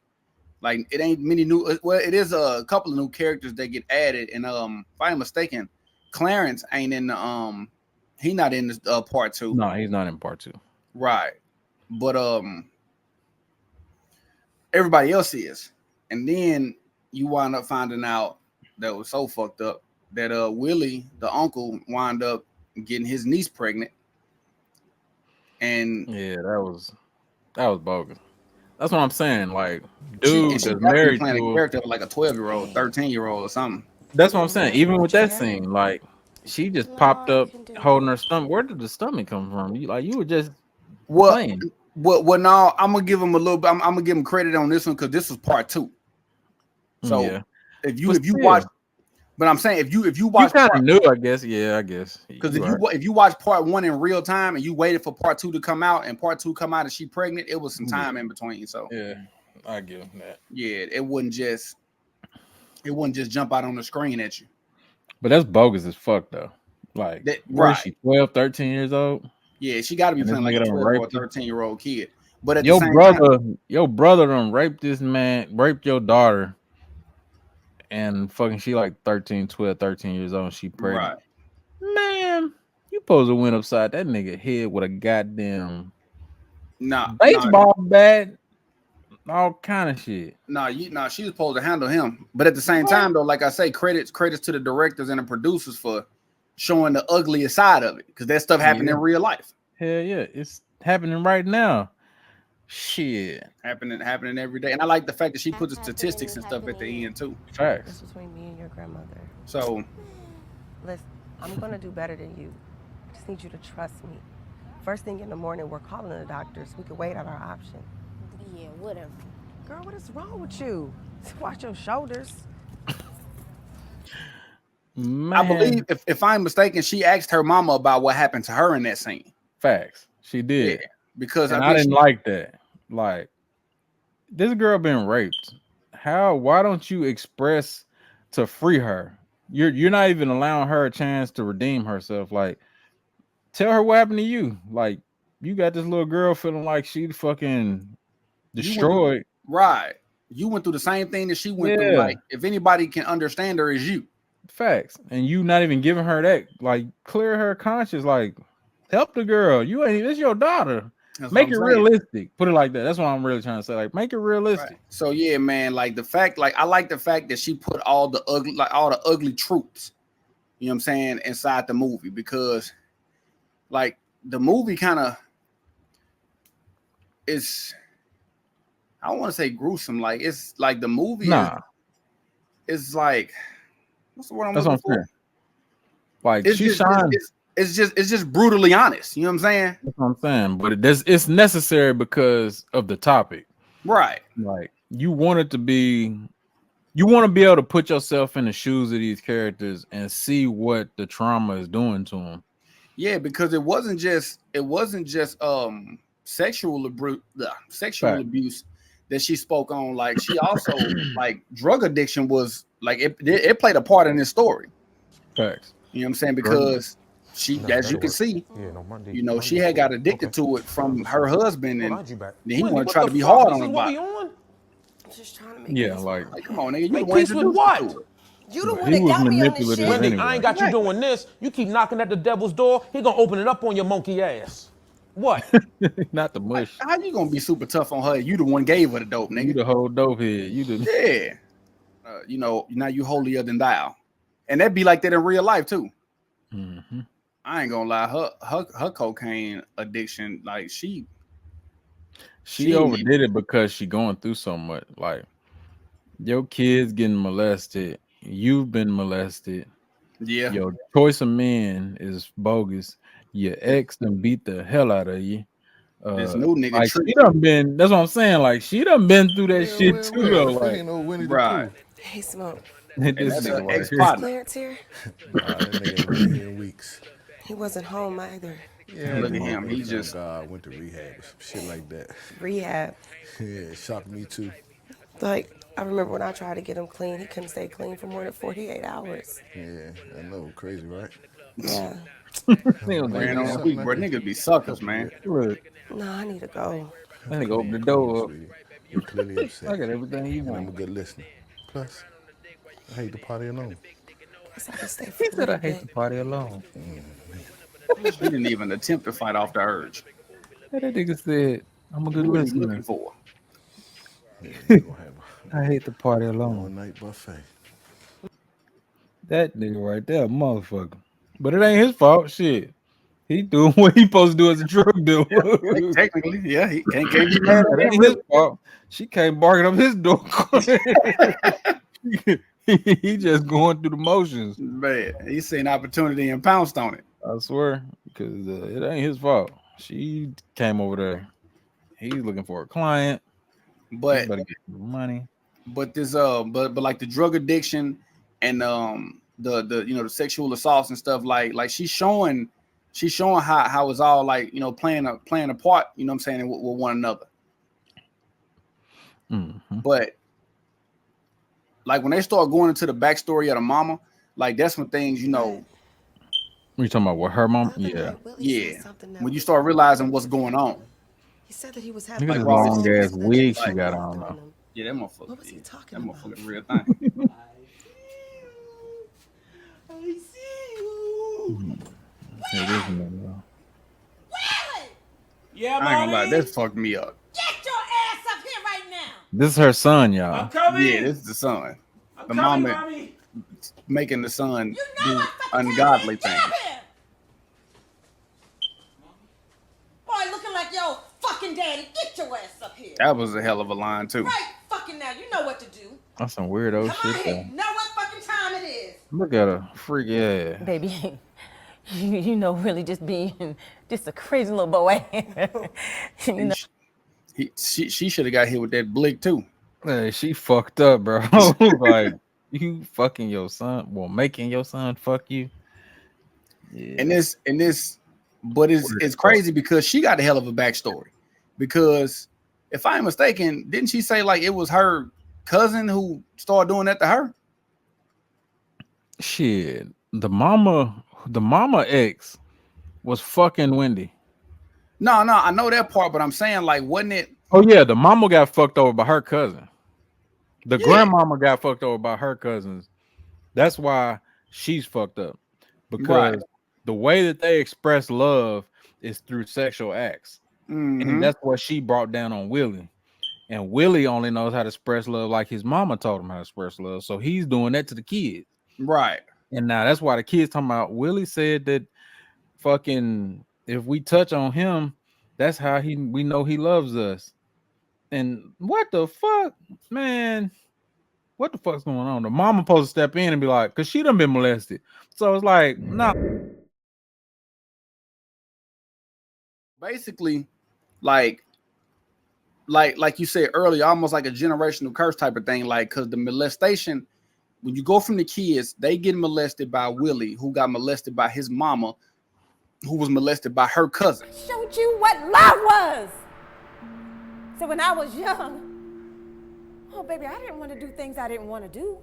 Speaker 1: it ain't many new. Well, it is a couple of new characters that get added, and if I'm mistaken, Clarence ain't in the he not in the part 2.
Speaker 2: No, he's not in part 2.
Speaker 1: Right, but everybody else is, and then you wind up finding out that was so fucked up that Willie, the uncle, wound up getting his niece pregnant. And
Speaker 2: yeah, that was bogus. That's what I'm saying. Like, dude,
Speaker 1: she
Speaker 2: that's married
Speaker 1: playing
Speaker 2: to
Speaker 1: a character like a 12-year-old, 13-year-old, or something.
Speaker 2: That's what I'm saying. Even with that scene, like, she just popped up holding her stomach. Where did the stomach come from? You were just playing.
Speaker 1: Well, now I'm gonna give him a little bit. I'm gonna give him credit on this one because this was part 2. So
Speaker 2: yeah.
Speaker 1: if you watch, but I'm saying if you watch,
Speaker 2: you kind of knew, I guess. Yeah, I guess.
Speaker 1: Because if you watch part 1 in real time and you waited for part 2 to come out, and part 2 come out and she pregnant, it was some time in between. So
Speaker 2: yeah, I give him that.
Speaker 1: Yeah, it wouldn't just jump out on the screen at you.
Speaker 2: But that's bogus as fuck though. Like, where is she, 12, 13 years old?
Speaker 1: Yeah, she got to be playing like a 12 or 13-year-old kid. But at
Speaker 2: your
Speaker 1: the same
Speaker 2: brother,
Speaker 1: time,
Speaker 2: your brother done raped your daughter, and fucking she like 13, 12, 13 years old, and she pregnant. Right. Man, you supposed to went upside that nigga head with a goddamn baseball bat, all kind of shit.
Speaker 1: She was supposed to handle him. But at the same time, though, like I say, credits to the directors and the producers for showing the ugliest side of it, because that stuff happened in real life.
Speaker 2: Hell yeah, it's happening right now. Shit,
Speaker 1: happening every day. And I like the fact that she put the statistics and stuff at the end too.
Speaker 2: Facts.
Speaker 6: It's between me and your grandmother.
Speaker 1: So
Speaker 6: listen, I'm gonna do better than you. I just need you to trust me. First thing in the morning, we're calling the doctors. We could wait out our option.
Speaker 4: Yeah, whatever.
Speaker 6: Girl, what is wrong with you? Watch your shoulders.
Speaker 2: Man.
Speaker 1: I believe, if I'm mistaken, she asked her mama about what happened to her in that scene.
Speaker 2: Facts. She did.
Speaker 1: Yeah, because
Speaker 2: I didn't like that. Like, this girl been raped. Why don't you express to free her? You're not even allowing her a chance to redeem herself. Like, tell her what happened to you. Like, you got this little girl feeling like she fucking destroyed.
Speaker 1: Right. You went through the same thing that she went through. Like, if anybody can understand her, is you.
Speaker 2: Facts. And you not even giving her that. Like, clear her conscience. Like, help the girl. You ain't. It's your daughter. Make it realistic. Put it like that. That's what I'm really trying to say. Like, make it realistic.
Speaker 1: Right. So yeah, man. Like I like the fact that she put all the ugly truths. You know what I'm saying, inside the movie, because like the movie kind of is. I don't want to say gruesome. Like, it's like the movie. It's like, what's the word I'm looking for?
Speaker 2: Like,
Speaker 1: it's just brutally honest. You know what I'm saying?
Speaker 2: That's what I'm saying. But it's necessary because of the topic.
Speaker 1: Right.
Speaker 2: Like, you want to be able to put yourself in the shoes of these characters and see what the trauma is doing to them.
Speaker 1: Yeah, because it wasn't just sexual abuse that she spoke on. Like, she also like drug addiction was like it played a part in this story.
Speaker 2: Facts.
Speaker 1: You know what I'm saying? Because she, as you can see, you know, she had got addicted to it from her husband, and then he wanted to try to be hard on her body.
Speaker 6: Just trying to make
Speaker 2: like
Speaker 1: come on, nigga, you
Speaker 8: make peace with what?
Speaker 6: You the one that got me on this shit.
Speaker 8: Wendy, I ain't got you doing this. You keep knocking at the devil's door, he gonna open it up on your monkey ass. What?
Speaker 2: Not the mush.
Speaker 1: How you gonna be super tough on her? You the one gave her the dope, nigga.
Speaker 2: You the whole dope head. You the
Speaker 1: Yeah. You know, now you holier than thou. And that'd be like that in real life too.
Speaker 2: Mm-hmm.
Speaker 1: I ain't gonna lie, her cocaine addiction, like she
Speaker 2: overdid it because she going through so much. Like your kids getting molested, you've been molested.
Speaker 1: Yeah.
Speaker 2: Your choice of men is bogus. Your ex done beat the hell out of you.
Speaker 1: This new nigga
Speaker 2: like
Speaker 1: trick.
Speaker 2: she done been. That's what I'm saying. Like she done been through that shit too, though. Like,
Speaker 3: ain't no Winnie
Speaker 1: right.
Speaker 6: Hey, Smoke.
Speaker 1: And
Speaker 2: this
Speaker 1: that's
Speaker 2: nigga
Speaker 1: her
Speaker 2: right
Speaker 1: ex
Speaker 2: here.
Speaker 1: partner.
Speaker 6: Clarence here?
Speaker 3: Nah, that nigga ain't been here in weeks.
Speaker 6: He wasn't home either.
Speaker 3: Yeah,
Speaker 1: Look at him. He just
Speaker 3: God went to rehab or some shit like that.
Speaker 6: Rehab.
Speaker 3: Yeah, it shocked me too.
Speaker 6: Like, I remember when I tried to get him clean, he couldn't stay clean for more than 48 hours.
Speaker 3: Yeah, I know, crazy, right?
Speaker 6: Yeah.
Speaker 1: ran on a week, bro. Niggas be suckers, man.
Speaker 2: Look,
Speaker 6: No, I need to go.
Speaker 2: that nigga open the door up.
Speaker 3: You're clearly upset.
Speaker 2: I got everything you
Speaker 3: And I'm a
Speaker 2: want.
Speaker 3: good listener. Plus, I hate to party alone.
Speaker 6: Guess I can stay for
Speaker 2: He
Speaker 6: a
Speaker 2: said I
Speaker 6: little
Speaker 2: hate to
Speaker 6: bit.
Speaker 2: party alone.
Speaker 1: He didn't even attempt to fight off the urge.
Speaker 2: That nigga said, I'm a good
Speaker 1: What are you
Speaker 2: listener.
Speaker 1: looking for?
Speaker 3: Yeah, we gonna have
Speaker 2: I hate to party
Speaker 3: a
Speaker 2: alone.
Speaker 3: all-night buffet.
Speaker 2: That nigga right there, motherfucker. But it ain't his fault. Shit. He doing what he supposed to do as a drug dealer.
Speaker 1: Technically, yeah, he can't be mad
Speaker 2: That
Speaker 1: at
Speaker 2: ain't
Speaker 1: him.
Speaker 2: his fault. She came barking up his door. He just going through the motions.
Speaker 1: Man, he seen opportunity and pounced on it.
Speaker 2: I swear, because it ain't his fault. She came over there. He's looking for a client. He
Speaker 1: But
Speaker 2: better get money.
Speaker 1: but this but like the drug addiction and the you know the sexual assaults and stuff like she's showing how it's all like, you know, playing a part, you know what I'm saying, with one another.
Speaker 2: Mm-hmm.
Speaker 1: But like when they start going into the backstory of the mama, like that's when things, you know,
Speaker 2: You talking about what her mom?
Speaker 6: The other
Speaker 2: Yeah.
Speaker 6: night, Willie
Speaker 1: yeah,
Speaker 6: said something that
Speaker 1: when you
Speaker 6: was
Speaker 1: start
Speaker 6: so
Speaker 1: realizing
Speaker 6: weird
Speaker 1: what's
Speaker 6: to
Speaker 1: going
Speaker 6: me.
Speaker 1: on.
Speaker 6: He said that he was
Speaker 2: Look
Speaker 6: having
Speaker 2: at this
Speaker 1: Like Ross
Speaker 2: long ass
Speaker 6: that
Speaker 2: wig
Speaker 6: she
Speaker 2: she got
Speaker 6: fucked
Speaker 2: on.
Speaker 6: on
Speaker 2: Though.
Speaker 6: him.
Speaker 1: Yeah, that motherfucker.
Speaker 6: What was he talking
Speaker 1: that
Speaker 6: about?
Speaker 1: motherfucker real thing.
Speaker 8: I see you.
Speaker 2: Hey, this nigga.
Speaker 8: Yeah,
Speaker 1: I ain't gonna lie,
Speaker 8: mommy.
Speaker 1: that fucked me up.
Speaker 7: Get your ass up here right now.
Speaker 2: This is her son, y'all.
Speaker 8: I'm coming.
Speaker 1: Yeah, this is the son.
Speaker 8: I'm
Speaker 1: The
Speaker 8: coming,
Speaker 1: mama
Speaker 8: mommy.
Speaker 1: making the son
Speaker 7: You know
Speaker 1: do
Speaker 7: what fucking
Speaker 1: ungodly
Speaker 7: time it is.
Speaker 1: things.
Speaker 7: Get up here. Boy, looking like your fucking daddy. Get your ass up here.
Speaker 1: That was a hell of a line too.
Speaker 7: Right fucking now. You know what to do.
Speaker 2: That's some weirdo
Speaker 7: Come on
Speaker 2: shit.
Speaker 7: here.
Speaker 2: Though.
Speaker 7: You know what fucking time it is.
Speaker 2: Look at her, freaky ass.
Speaker 9: Baby, you know, really just being just a crazy little boy. You know?
Speaker 1: She should have got hit with that blick too.
Speaker 2: Hey, she fucked up, bro. Like you fucking your son, well, making your son fuck you. Yeah.
Speaker 1: And this, but it's crazy because she got a hell of a backstory. Because if I'm mistaken, didn't she say like it was her cousin who started doing that to her?
Speaker 2: Shit, the mama ex was fucking Wendy.
Speaker 1: No, I know that part, but I'm saying like, wasn't it?
Speaker 2: Oh yeah, the mama got fucked over by her cousin. The
Speaker 1: Yeah.
Speaker 2: grandmama got fucked over by her cousins. That's why she's fucked up. Because the way that they express love is through sexual acts.
Speaker 1: Mhm.
Speaker 2: And that's what she brought down on Willie. And Willie only knows how to express love like his mama taught him how to express love. So he's doing that to the kids.
Speaker 1: Right.
Speaker 2: And now that's why the kids talking about Willie said that fucking if we touch on him, that's how we know he loves us. And what the fuck, man? What the fuck's going on? The mama supposed to step in and be like, because she done been molested. So it's like, nah.
Speaker 1: Basically, like you said earlier, almost like a generational curse type of thing. Like, because the molestation, when you go from the kids, they get molested by Willie, who got molested by his mama, who was molested by her cousin.
Speaker 9: Showed you what love was. So when I was young, oh baby, I didn't want to do things I didn't want to do.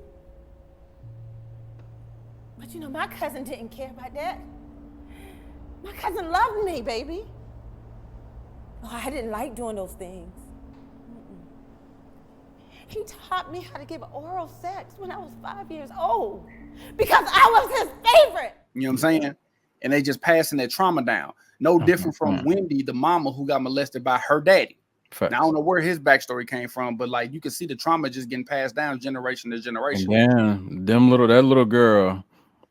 Speaker 9: But you know, my cousin didn't care about that. My cousin loved me, baby. Oh, I didn't like doing those things. He taught me how to give oral sex when I was 5 years old because I was his favorite.
Speaker 1: You know what I'm saying? And they just passing that trauma down. No different from Wendy, the mama who got molested by her daddy.
Speaker 2: Facts.
Speaker 1: Now, I don't know where his backstory came from, but like you can see the trauma just getting passed down generation to generation.
Speaker 2: And then that little girl,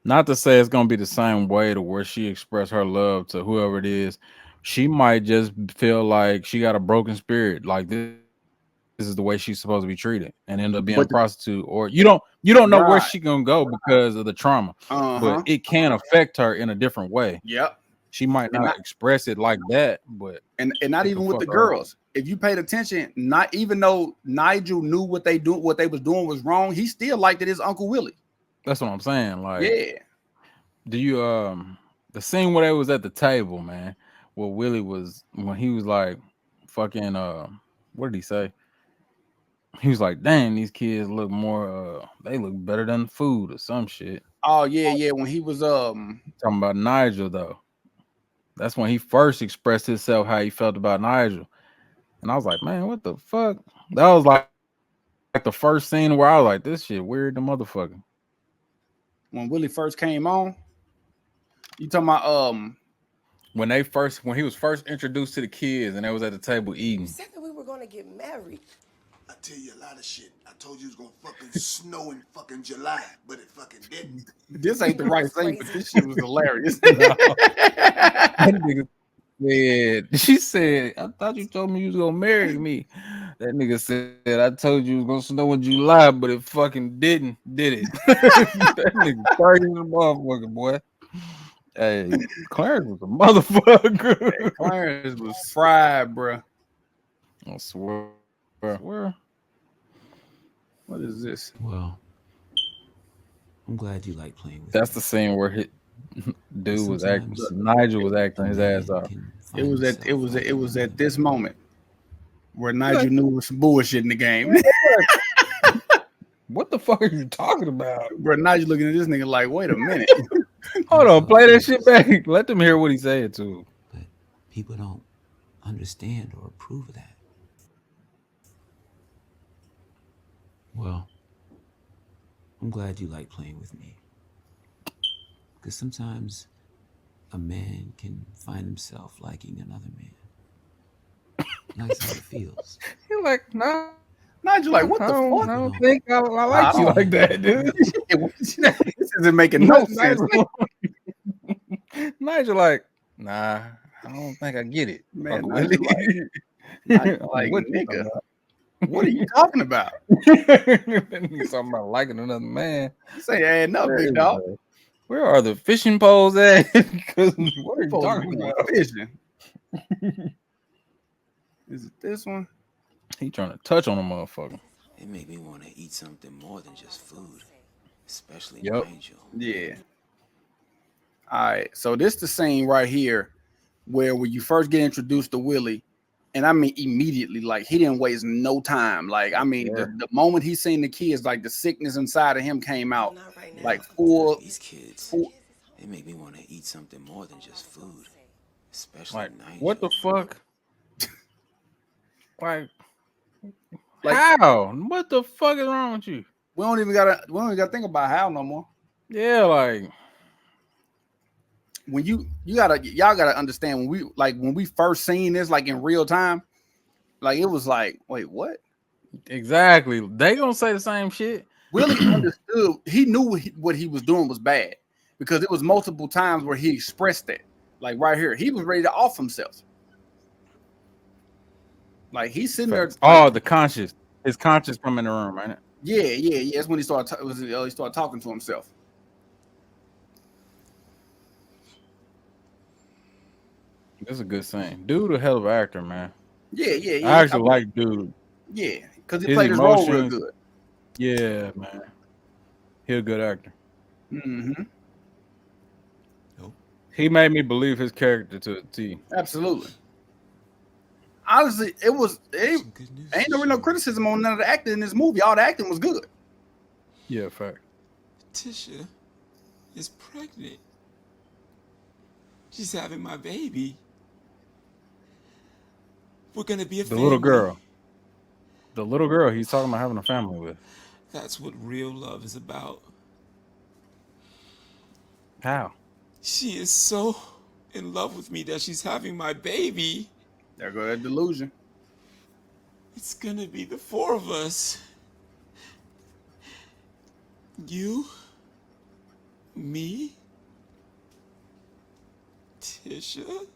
Speaker 2: not to say it's gonna be the same way to where she expressed her love to whoever it is, she might just feel like she got a broken spirit, like this is the way she's supposed to be treated, and end up being a prostitute, or you don't know where she gonna go because of the trauma, but it can affect her in a different way.
Speaker 1: Yep.
Speaker 2: She might not express it like that, but
Speaker 1: and not even with the girls. If you paid attention, not even though Nigel knew what they was doing was wrong, he still liked it his Uncle Willie.
Speaker 2: That's what I'm saying. Like,
Speaker 1: yeah.
Speaker 2: Do you the scene where they was at the table, man, where Willie was when he was like fucking what did he say? He was like, dang, these kids look more they look better than the food or some shit.
Speaker 1: Oh yeah, when he was
Speaker 2: talking about Nigel though. That's when he first expressed himself how he felt about Nigel. And I was like, man, what the fuck? That was like the first scene where I was like, this shit weird the motherfucker.
Speaker 1: When Willie first came on, you talking about
Speaker 2: when he was first introduced to the kids and they was at the table eating.
Speaker 6: You said that we were gonna get married.
Speaker 3: I tell you a lot of shit. I told you it was gonna fucking snow in fucking July, but it fucking didn't.
Speaker 1: This ain't the right thing, but this shit was hilarious.
Speaker 2: She said, I thought you told me you was gonna marry me. That nigga said, I told you it was gonna snow in July, but it fucking didn't, did it? That nigga crazy as a motherfucker, boy. Hey, Clarence was a motherfucker.
Speaker 1: Hey, Clarence was fried, bro.
Speaker 2: I swear. Where?
Speaker 1: What is this?
Speaker 10: Well, I'm glad you like playing with
Speaker 2: That's me. The scene where dude was acting. Nigel was acting his ass off.
Speaker 1: It was at this moment where Nigel knew there was some bullshit in the game.
Speaker 2: What the fuck are you talking about?
Speaker 1: Bro, Nigel looking at this nigga like, wait a minute.
Speaker 2: Hold on, play that shit back. Let them hear what he said to him.
Speaker 10: But people don't understand or approve of that. Well, I'm glad you like playing with me. Because sometimes a man can find himself liking another man. Nice how it feels.
Speaker 2: You're like, nah.
Speaker 1: Nigel, like, what the fuck?
Speaker 2: I don't think I like you like that, dude.
Speaker 1: This isn't making no sense.
Speaker 2: Nigel, like, nah, I don't think I get it.
Speaker 1: Man, Nigel, like nigga. What are you talking about?
Speaker 2: Nigga talking about liking another man.
Speaker 1: Say, add up, big dog.
Speaker 2: Where are the fishing poles at? Because what are you talking about?
Speaker 1: Fishing. Is it this one?
Speaker 2: He trying to touch on a motherfucker.
Speaker 10: It made me want to eat something more than just food, especially Nigel.
Speaker 1: Yeah. All right. So this the scene right here where when you first get introduced to Willie, and I mean immediately, like he didn't waste no time. Like I mean, the moment he seen the kids, like the sickness inside of him came out. Like
Speaker 10: these kids, it made me want to eat something more than just food, especially Nigel.
Speaker 2: What the fuck? Like how? What the fuck is wrong with you?
Speaker 1: We don't even gotta think about how no more.
Speaker 2: Yeah, like
Speaker 1: when y'all gotta understand when we first seen this like in real time, like it was like, wait, what?
Speaker 2: Exactly. They gonna say the same shit.
Speaker 1: Willie understood. He knew what he was doing was bad because it was multiple times where he expressed that. Like right here, he was ready to off himself. Like he's sitting there.
Speaker 2: Oh, his conscience from in the room, right?
Speaker 1: Yeah. That's when he started. He started talking to himself.
Speaker 2: This is a good scene. Dude, a hell of an actor, man.
Speaker 1: Yeah.
Speaker 2: I actually like dude.
Speaker 1: Yeah, because he played his role real good.
Speaker 2: Yeah, man. He's a good actor.
Speaker 1: Mm-hmm.
Speaker 2: He made me believe his character to a T.
Speaker 1: Absolutely. Honestly, ain't no criticism on none of the acting in this movie. All the acting was good.
Speaker 2: Yeah, fact.
Speaker 10: Tisha is pregnant. She's having my baby. We're gonna be a family.
Speaker 2: The little girl he's talking about having a family with.
Speaker 10: That's what real love is about.
Speaker 2: How?
Speaker 10: She is so in love with me that she's having my baby.
Speaker 1: There go that delusion.
Speaker 10: It's gonna be the four of us. You, me, Tisha,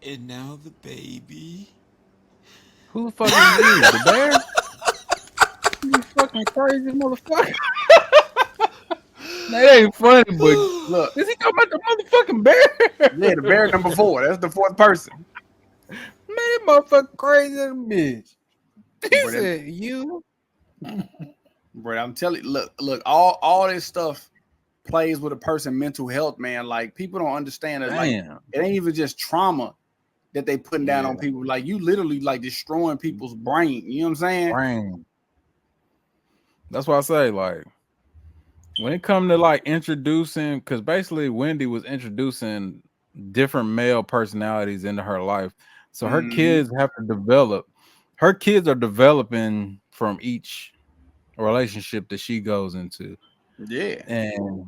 Speaker 10: and now the baby.
Speaker 2: Who the fuck is you? The bear? You fucking crazy motherfucker. That ain't funny, but
Speaker 1: Look,
Speaker 2: is he talking about the motherfucking bear?
Speaker 1: yeah, the bear number 4. That's the 4th person.
Speaker 2: Man, that motherfucker crazy as a bitch. He
Speaker 1: Bro,
Speaker 2: said, you?
Speaker 1: Bro, I'm telling you, look, all this stuff plays with a person's mental health, man. Like, people don't understand it. Like,
Speaker 2: Damn.
Speaker 1: it ain't even just trauma that they putting down on people. Like, you literally like destroying people's brain. You know what I'm saying?
Speaker 2: Brain. That's why I say, like, when it come to like introducing, because basically Wendy was introducing different male personalities into her life. So her kids have to develop. Her kids are developing from each relationship that she goes into.
Speaker 1: Yeah.
Speaker 2: And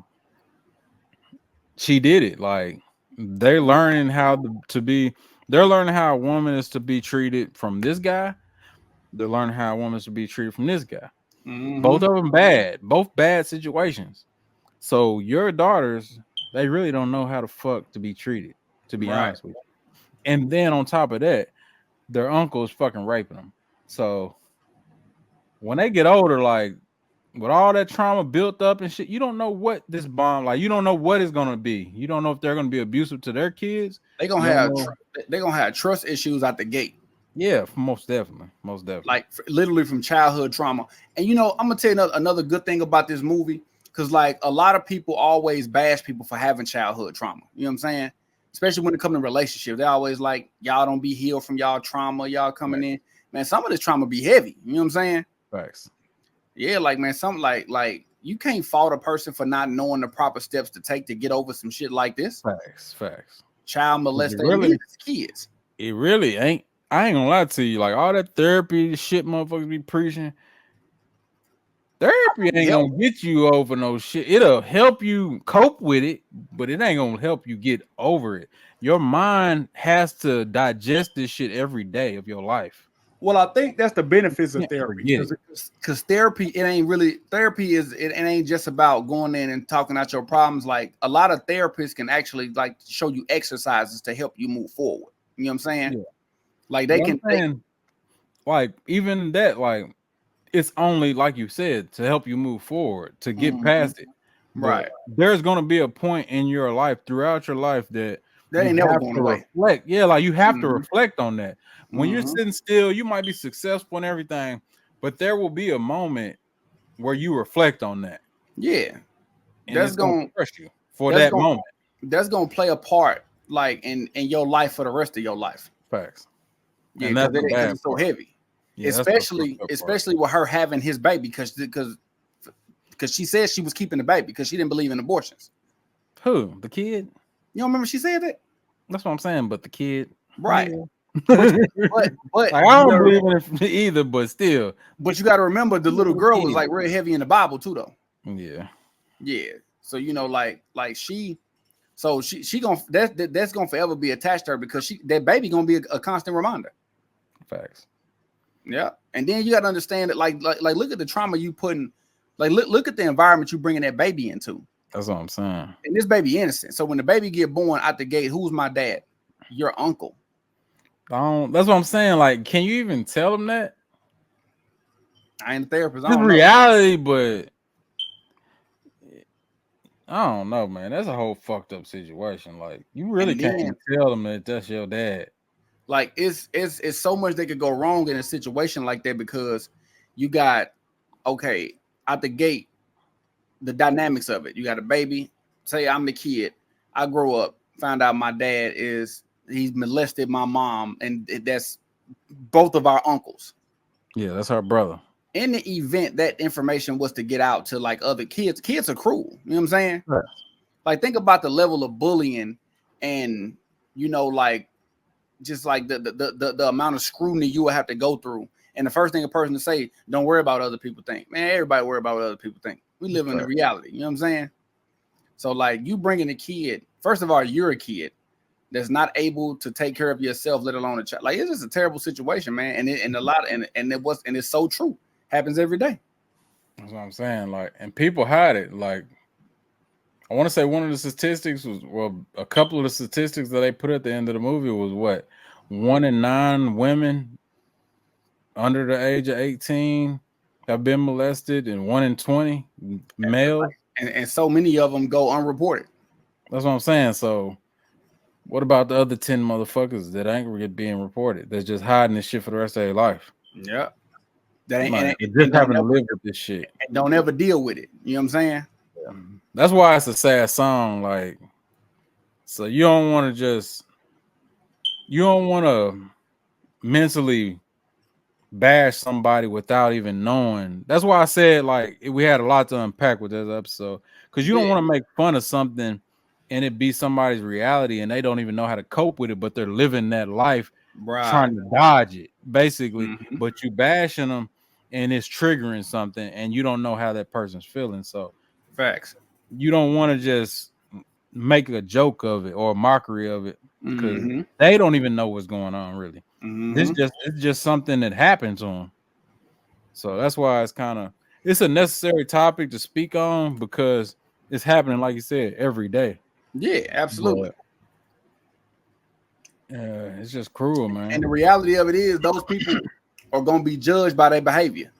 Speaker 2: she did it. Like, they're learning how to be, they're learning how a woman is to be treated from this guy. They're learning how a woman is to be treated from this guy. Both of them bad, both bad situations. So your daughters, they really don't know how to fuck to be treated, to be honest with you. And then on top of that, their uncle is fucking raping them. So when they get older, like with all that trauma built up and shit, you don't know what this bond, like you don't know what it's gonna be. You don't know if they're gonna be abusive to their kids.
Speaker 1: They're gonna have trust issues out the gate.
Speaker 2: Yeah, most definitely.
Speaker 1: Like literally from childhood trauma. And you know, I'm gonna tell you another good thing about this movie, because like a lot of people always bash people for having childhood trauma. You know what I'm saying? Especially when it comes to relationships, they always like, y'all don't be healed from y'all trauma. Y'all coming in, man. Some of this trauma be heavy. You know what I'm saying?
Speaker 2: Facts.
Speaker 1: Yeah, like man, something like you can't fault a person for not knowing the proper steps to take to get over some shit like this.
Speaker 2: Facts.
Speaker 1: Child molestation,
Speaker 2: really,
Speaker 1: kids.
Speaker 2: It really ain't. I ain't gonna lie to you. Like all that therapy shit motherfuckers be preaching, therapy ain't gonna get you over no shit. It'll help you cope with it, but it ain't gonna help you get over it. Your mind has to digest this shit every day of your life.
Speaker 1: Well, I think that's the benefits of therapy, because therapy, it ain't just about going in and talking out your problems. Like a lot of therapists can actually like show you exercises to help you move forward. You know what I'm saying? Yeah. Like
Speaker 2: like even that, like it's only like you said to help you move forward, to get past it.
Speaker 1: Right.
Speaker 2: But there's gonna be a point in your life, throughout your life, that
Speaker 1: ain't never going away.
Speaker 2: Reflect. Yeah, like you have to reflect on that. When you're sitting still, you might be successful and everything, but there will be a moment where you reflect on that.
Speaker 1: Yeah.
Speaker 2: And that's gonna crush you for that moment.
Speaker 1: That's gonna play a part like in your life for the rest of your life.
Speaker 2: Facts.
Speaker 1: Yeah, because it's so heavy. Yeah, especially with her having his baby, because she said she was keeping the baby because she didn't believe in abortions.
Speaker 2: Who? The kid?
Speaker 1: You don't remember she said that?
Speaker 2: That's what I'm saying. But the kid,
Speaker 1: right?
Speaker 2: Yeah.
Speaker 1: but
Speaker 2: like, I don't believe in it either. But still,
Speaker 1: but you got to remember the little girl was like real heavy in the Bible too, though.
Speaker 2: Yeah.
Speaker 1: So you know, like she gonna that's gonna forever be attached to her, because that baby gonna be a constant reminder.
Speaker 2: Facts.
Speaker 1: Yeah, and then you got to understand that, like look at the trauma you putting, like look at the environment you bringing that baby into.
Speaker 2: That's what I'm saying.
Speaker 1: And this baby innocent. So when the baby get born out the gate, who's my dad? Your uncle.
Speaker 2: That's what I'm saying. Like, can you even tell them that?
Speaker 1: I ain't a therapist.
Speaker 2: It's reality, but I don't know, man. That's a whole fucked up situation. Like, you really can't tell them that that's your dad.
Speaker 1: Like, it's so much that could go wrong in a situation like that, because you got, okay, out the gate, the dynamics of it. You got a baby. Say I'm the kid. I grow up, found out my dad he's molested my mom, and that's both of our uncles.
Speaker 2: Yeah, that's her brother.
Speaker 1: In the event that information was to get out to like other kids are cruel. You know what I'm saying?
Speaker 2: Right.
Speaker 1: Like, think about the level of bullying and, you know, like just like the amount of scrutiny you will have to go through. And the first thing a person to say, don't worry about what other people think. Man, everybody worry about what other people think. We live in the reality. You know what I'm saying? So like you bringing a kid, first of all, you're a kid that's not able to take care of yourself, let alone a child. Like it's just a terrible situation, man. And it's so true. Happens every day.
Speaker 2: That's what I'm saying. Like, and people hide it. Like, I want to say one of the statistics was, well, a couple of the statistics that they put at the end of the movie was what 1 in 9 women under the age of 18 have been molested, and 1 in 20 males.
Speaker 1: And so many of them go unreported.
Speaker 2: That's what I'm saying. So, what about the other 10 motherfuckers that ain't being reported? They're just hiding this shit for the rest of their life.
Speaker 1: Yeah. That ain't
Speaker 2: like, just having to live with this shit.
Speaker 1: And don't ever deal with it. You know what I'm saying?
Speaker 2: Yeah. That's why it's a sad song. Like, so you don't want to mentally bash somebody without even knowing. That's why I said like we had a lot to unpack with this episode, because you don't want to make fun of something and it be somebody's reality and they don't even know how to cope with it, but they're living that life trying to dodge it basically. But you bashing them and it's triggering something and you don't know how that person's feeling. So
Speaker 1: facts.
Speaker 2: You don't want to just make a joke of it or a mockery of it, because they don't even know what's going on really. It's just something that happened to them. So that's why it's a necessary topic to speak on, because it's happening, like you said, every day.
Speaker 1: Yeah, absolutely.
Speaker 2: It's just cruel, man.
Speaker 1: And the reality of it is those people are going to be judged by their behavior.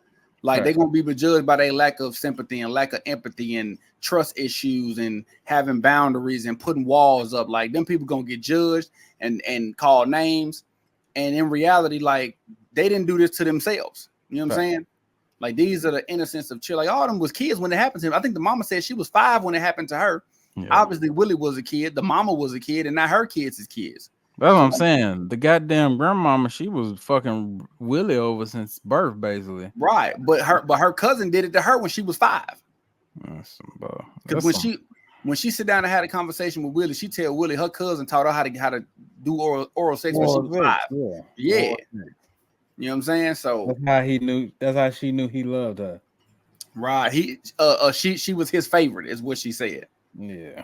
Speaker 1: Like they're going to be judged by their lack of sympathy and lack of empathy and trust issues and having boundaries and putting walls up. Like them people going to get judged and called names. And in reality, like they didn't do this to themselves. You know what I'm saying? Like these are the innocence of chill. Like all of them was kids when it happened to him. I think the mama said she was 5 when it happened to her. Yeah. Obviously, Willie was a kid. The mama was a kid, and now her kids is kids.
Speaker 2: That's what I'm saying. The goddamn grandmama, she was fucking Willie over since birth, basically.
Speaker 1: Right, but her cousin did it to her when she was 5. Because when she sit down and had a conversation with Willie, she tell Willie her cousin taught her how to do oral sex when she was 5. Yeah. You know what I'm saying? So
Speaker 2: that's how he knew. That's how she knew he loved her.
Speaker 1: Right. She was his favorite, is what she said.
Speaker 2: Yeah.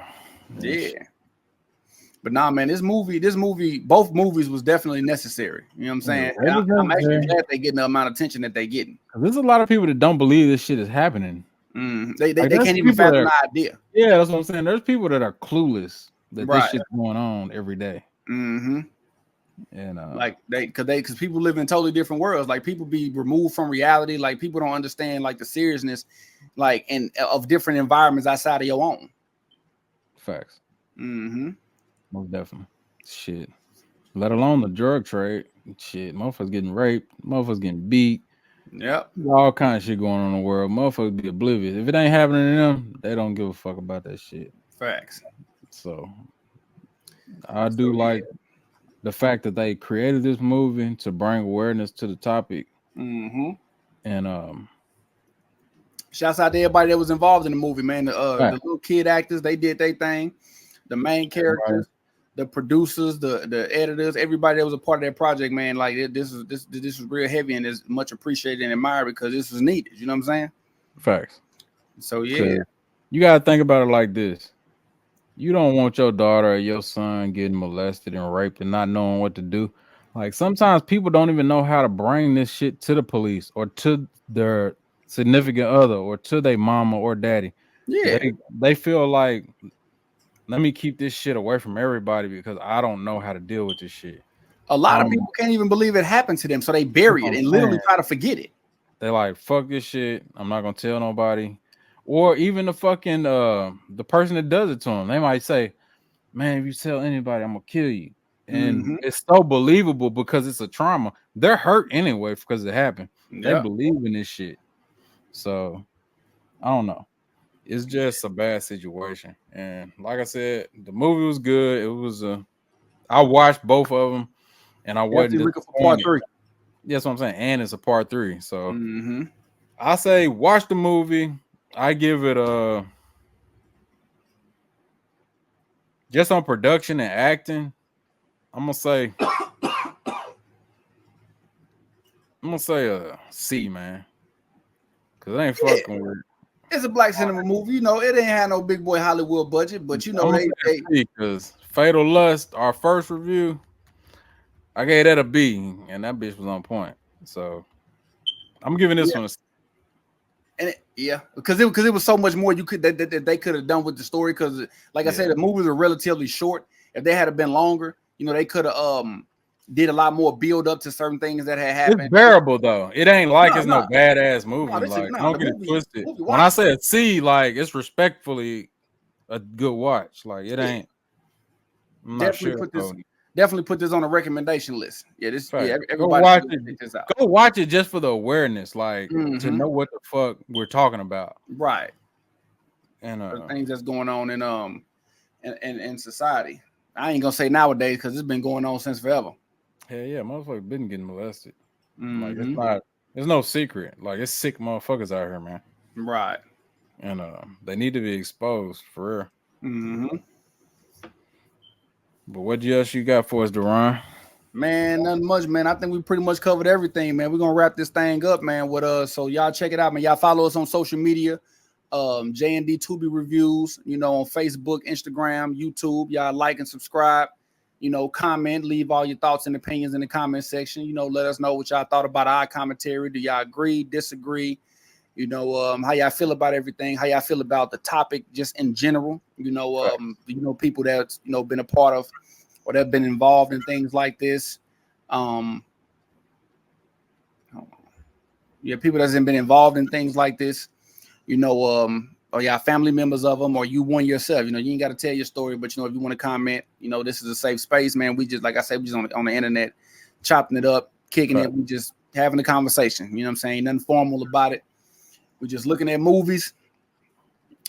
Speaker 1: But nah, man, this movie, both movies was definitely necessary. You know what I'm saying? Yeah, I'm actually glad they getting the amount of attention that they getting.
Speaker 2: There's a lot of people that don't believe this shit is happening.
Speaker 1: They can't even fathom the idea.
Speaker 2: Yeah, that's what I'm saying. There's people that are clueless that this shit's going on every day. And
Speaker 1: because people live in totally different worlds. Like people be removed from reality. Like people don't understand like the seriousness, like of different environments outside of your own.
Speaker 2: Facts. Most definitely. Shit. Let alone the drug trade. Shit. Motherfuckers getting raped. Motherfuckers getting beat.
Speaker 1: Yep.
Speaker 2: All kinds of shit going on in the world. Motherfuckers be oblivious. If it ain't happening to them, they don't give a fuck about that shit.
Speaker 1: Facts.
Speaker 2: So I do like the fact that they created this movie to bring awareness to the topic. And
Speaker 1: shouts out to everybody that was involved in the movie, man. The little kid actors, they did their thing. The main characters, the producers, the editors, everybody that was a part of that project, man. Like this was real heavy and is much appreciated and admired because this was needed. You know what I'm saying?
Speaker 2: Facts.
Speaker 1: So yeah,
Speaker 2: you gotta think about it like this. You don't want your daughter or your son getting molested and raped and not knowing what to do. Like sometimes people don't even know how to bring this shit to the police or to their significant other or to their mama or daddy.
Speaker 1: Yeah.
Speaker 2: They feel like, let me keep this shit away from everybody because I don't know how to deal with this shit.
Speaker 1: A lot of people can't even believe it happened to them, so they bury it and literally try to forget it.
Speaker 2: They're like, fuck this shit. I'm not gonna tell nobody. Or even the fucking the person that does it to them, they might say, man, if you tell anybody, I'm gonna kill you. And it's so believable because it's a trauma. They're hurt anyway because it happened. They believe in this shit. So I don't know. It's just a bad situation. And like I said, the movie was good. It was I watched both of them and I wasn't
Speaker 1: part 3.
Speaker 2: That's what I'm saying. And it's a part 3. So I say watch the movie. I give it just on production and acting, I'm gonna say a C, man. Cause it ain't fucking with
Speaker 1: It's a black cinema movie. You know, it ain't had no big boy Hollywood budget, but you know they
Speaker 2: because Fatal Lust, our first review, I gave that a B, and that bitch was on point. So I'm giving this one a C.
Speaker 1: And because it was so much more you could that they could have done with the story. Because like I said, the movies are relatively short. If they had been longer, you know, they could have did a lot more build up to certain things that had happened.
Speaker 2: It's bearable though. It ain't like it's no badass movie. Don't get it twisted. When I say a C, like it's respectfully a good watch. Like it ain't. I'm not sure.
Speaker 1: Definitely put this on a recommendation list. Yeah, this.
Speaker 2: Right.
Speaker 1: Yeah,
Speaker 2: everybody
Speaker 1: go watch it.
Speaker 2: Go watch it just for the awareness, like to know what the fuck we're talking about.
Speaker 1: Right.
Speaker 2: And
Speaker 1: the things that's going on in society. I ain't gonna say nowadays because it's been going on since forever.
Speaker 2: Hell yeah, motherfuckers been getting molested. Like it's no secret. Like it's sick motherfuckers out here, man.
Speaker 1: Right.
Speaker 2: And they need to be exposed for real. But what else you got for us, D'Ron?
Speaker 1: Man, nothing much, man. I think we pretty much covered everything, man. We're gonna wrap this thing up, man, with so y'all check it out, man. Y'all follow us on social media. J&D Tubi Reviews, you know, on Facebook, Instagram, YouTube. Y'all like and subscribe, you know, comment, leave all your thoughts and opinions in the comment section. You know, let us know what y'all thought about our commentary. Do y'all agree, disagree? You know, how y'all feel about everything, how y'all feel about the topic just in general. You know, people that's, you know, been a part of or that have been involved in things like this. People that's been involved in things like this. You know, or y'all family members of them, or you one yourself. You know, you ain't got to tell your story, but you know, if you want to comment, you know, this is a safe space, man. We just, like I said, we just on the internet, chopping it up, kicking it. We just having a conversation. You know what I'm saying? Nothing formal about it. We're just looking at movies,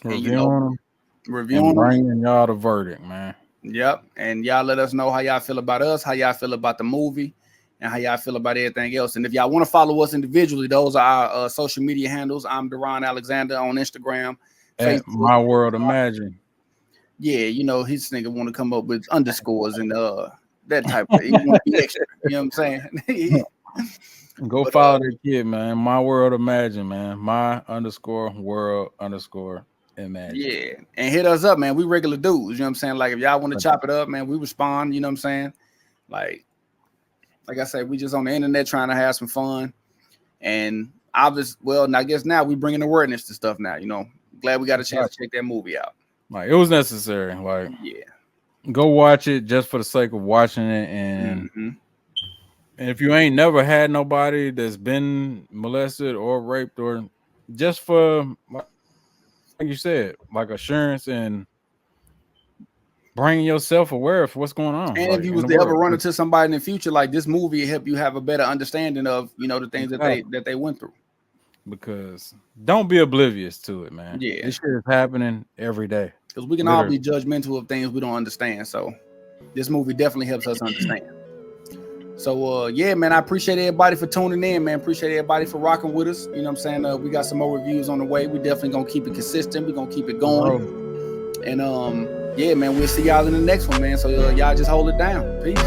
Speaker 2: reviewing
Speaker 1: them,
Speaker 2: bringing y'all the verdict, man.
Speaker 1: Yep, and y'all let us know how y'all feel about us, how y'all feel about the movie, and how y'all feel about everything else. And if y'all want to follow us individually, those are our social media handles. I'm D'Ron Alexander on Instagram,
Speaker 2: Facebook. My World Imagine.
Speaker 1: Yeah, you know, his nigga want to come up with underscores and that type of thing. You want to be extra, you know what I'm saying?
Speaker 2: Go follow that kid, man. My World Imagine, man. My_world_imagine.
Speaker 1: Yeah, and hit us up, man. We regular dudes, you know what I'm saying? Like if y'all want to chop it up, man, we respond, you know what I'm saying? Like I said, we just on the internet trying to have some fun. And I guess now we bringing awareness to stuff now, you know. Glad we got a chance to check that movie out.
Speaker 2: Like it was necessary. Like,
Speaker 1: yeah,
Speaker 2: go watch it just for the sake of watching it. And and if you ain't never had nobody that's been molested or raped, or just for, like you said, like assurance and bringing yourself aware of what's going on.
Speaker 1: And
Speaker 2: like,
Speaker 1: if you was to ever run into somebody in the future, like this movie help you have a better understanding of, you know, the things that they went through.
Speaker 2: Because don't be oblivious to it, man.
Speaker 1: Yeah,
Speaker 2: this shit is happening every day.
Speaker 1: Because we can all be judgmental of things we don't understand. So this movie definitely helps us understand. So yeah, man, I appreciate everybody for tuning in, man. Appreciate everybody for rocking with us. You know what I'm saying? We got some more reviews on the way. We definitely gonna keep it consistent. We're gonna keep it going. And yeah, man, we'll see y'all in the next one, man. So y'all just hold it down. Peace.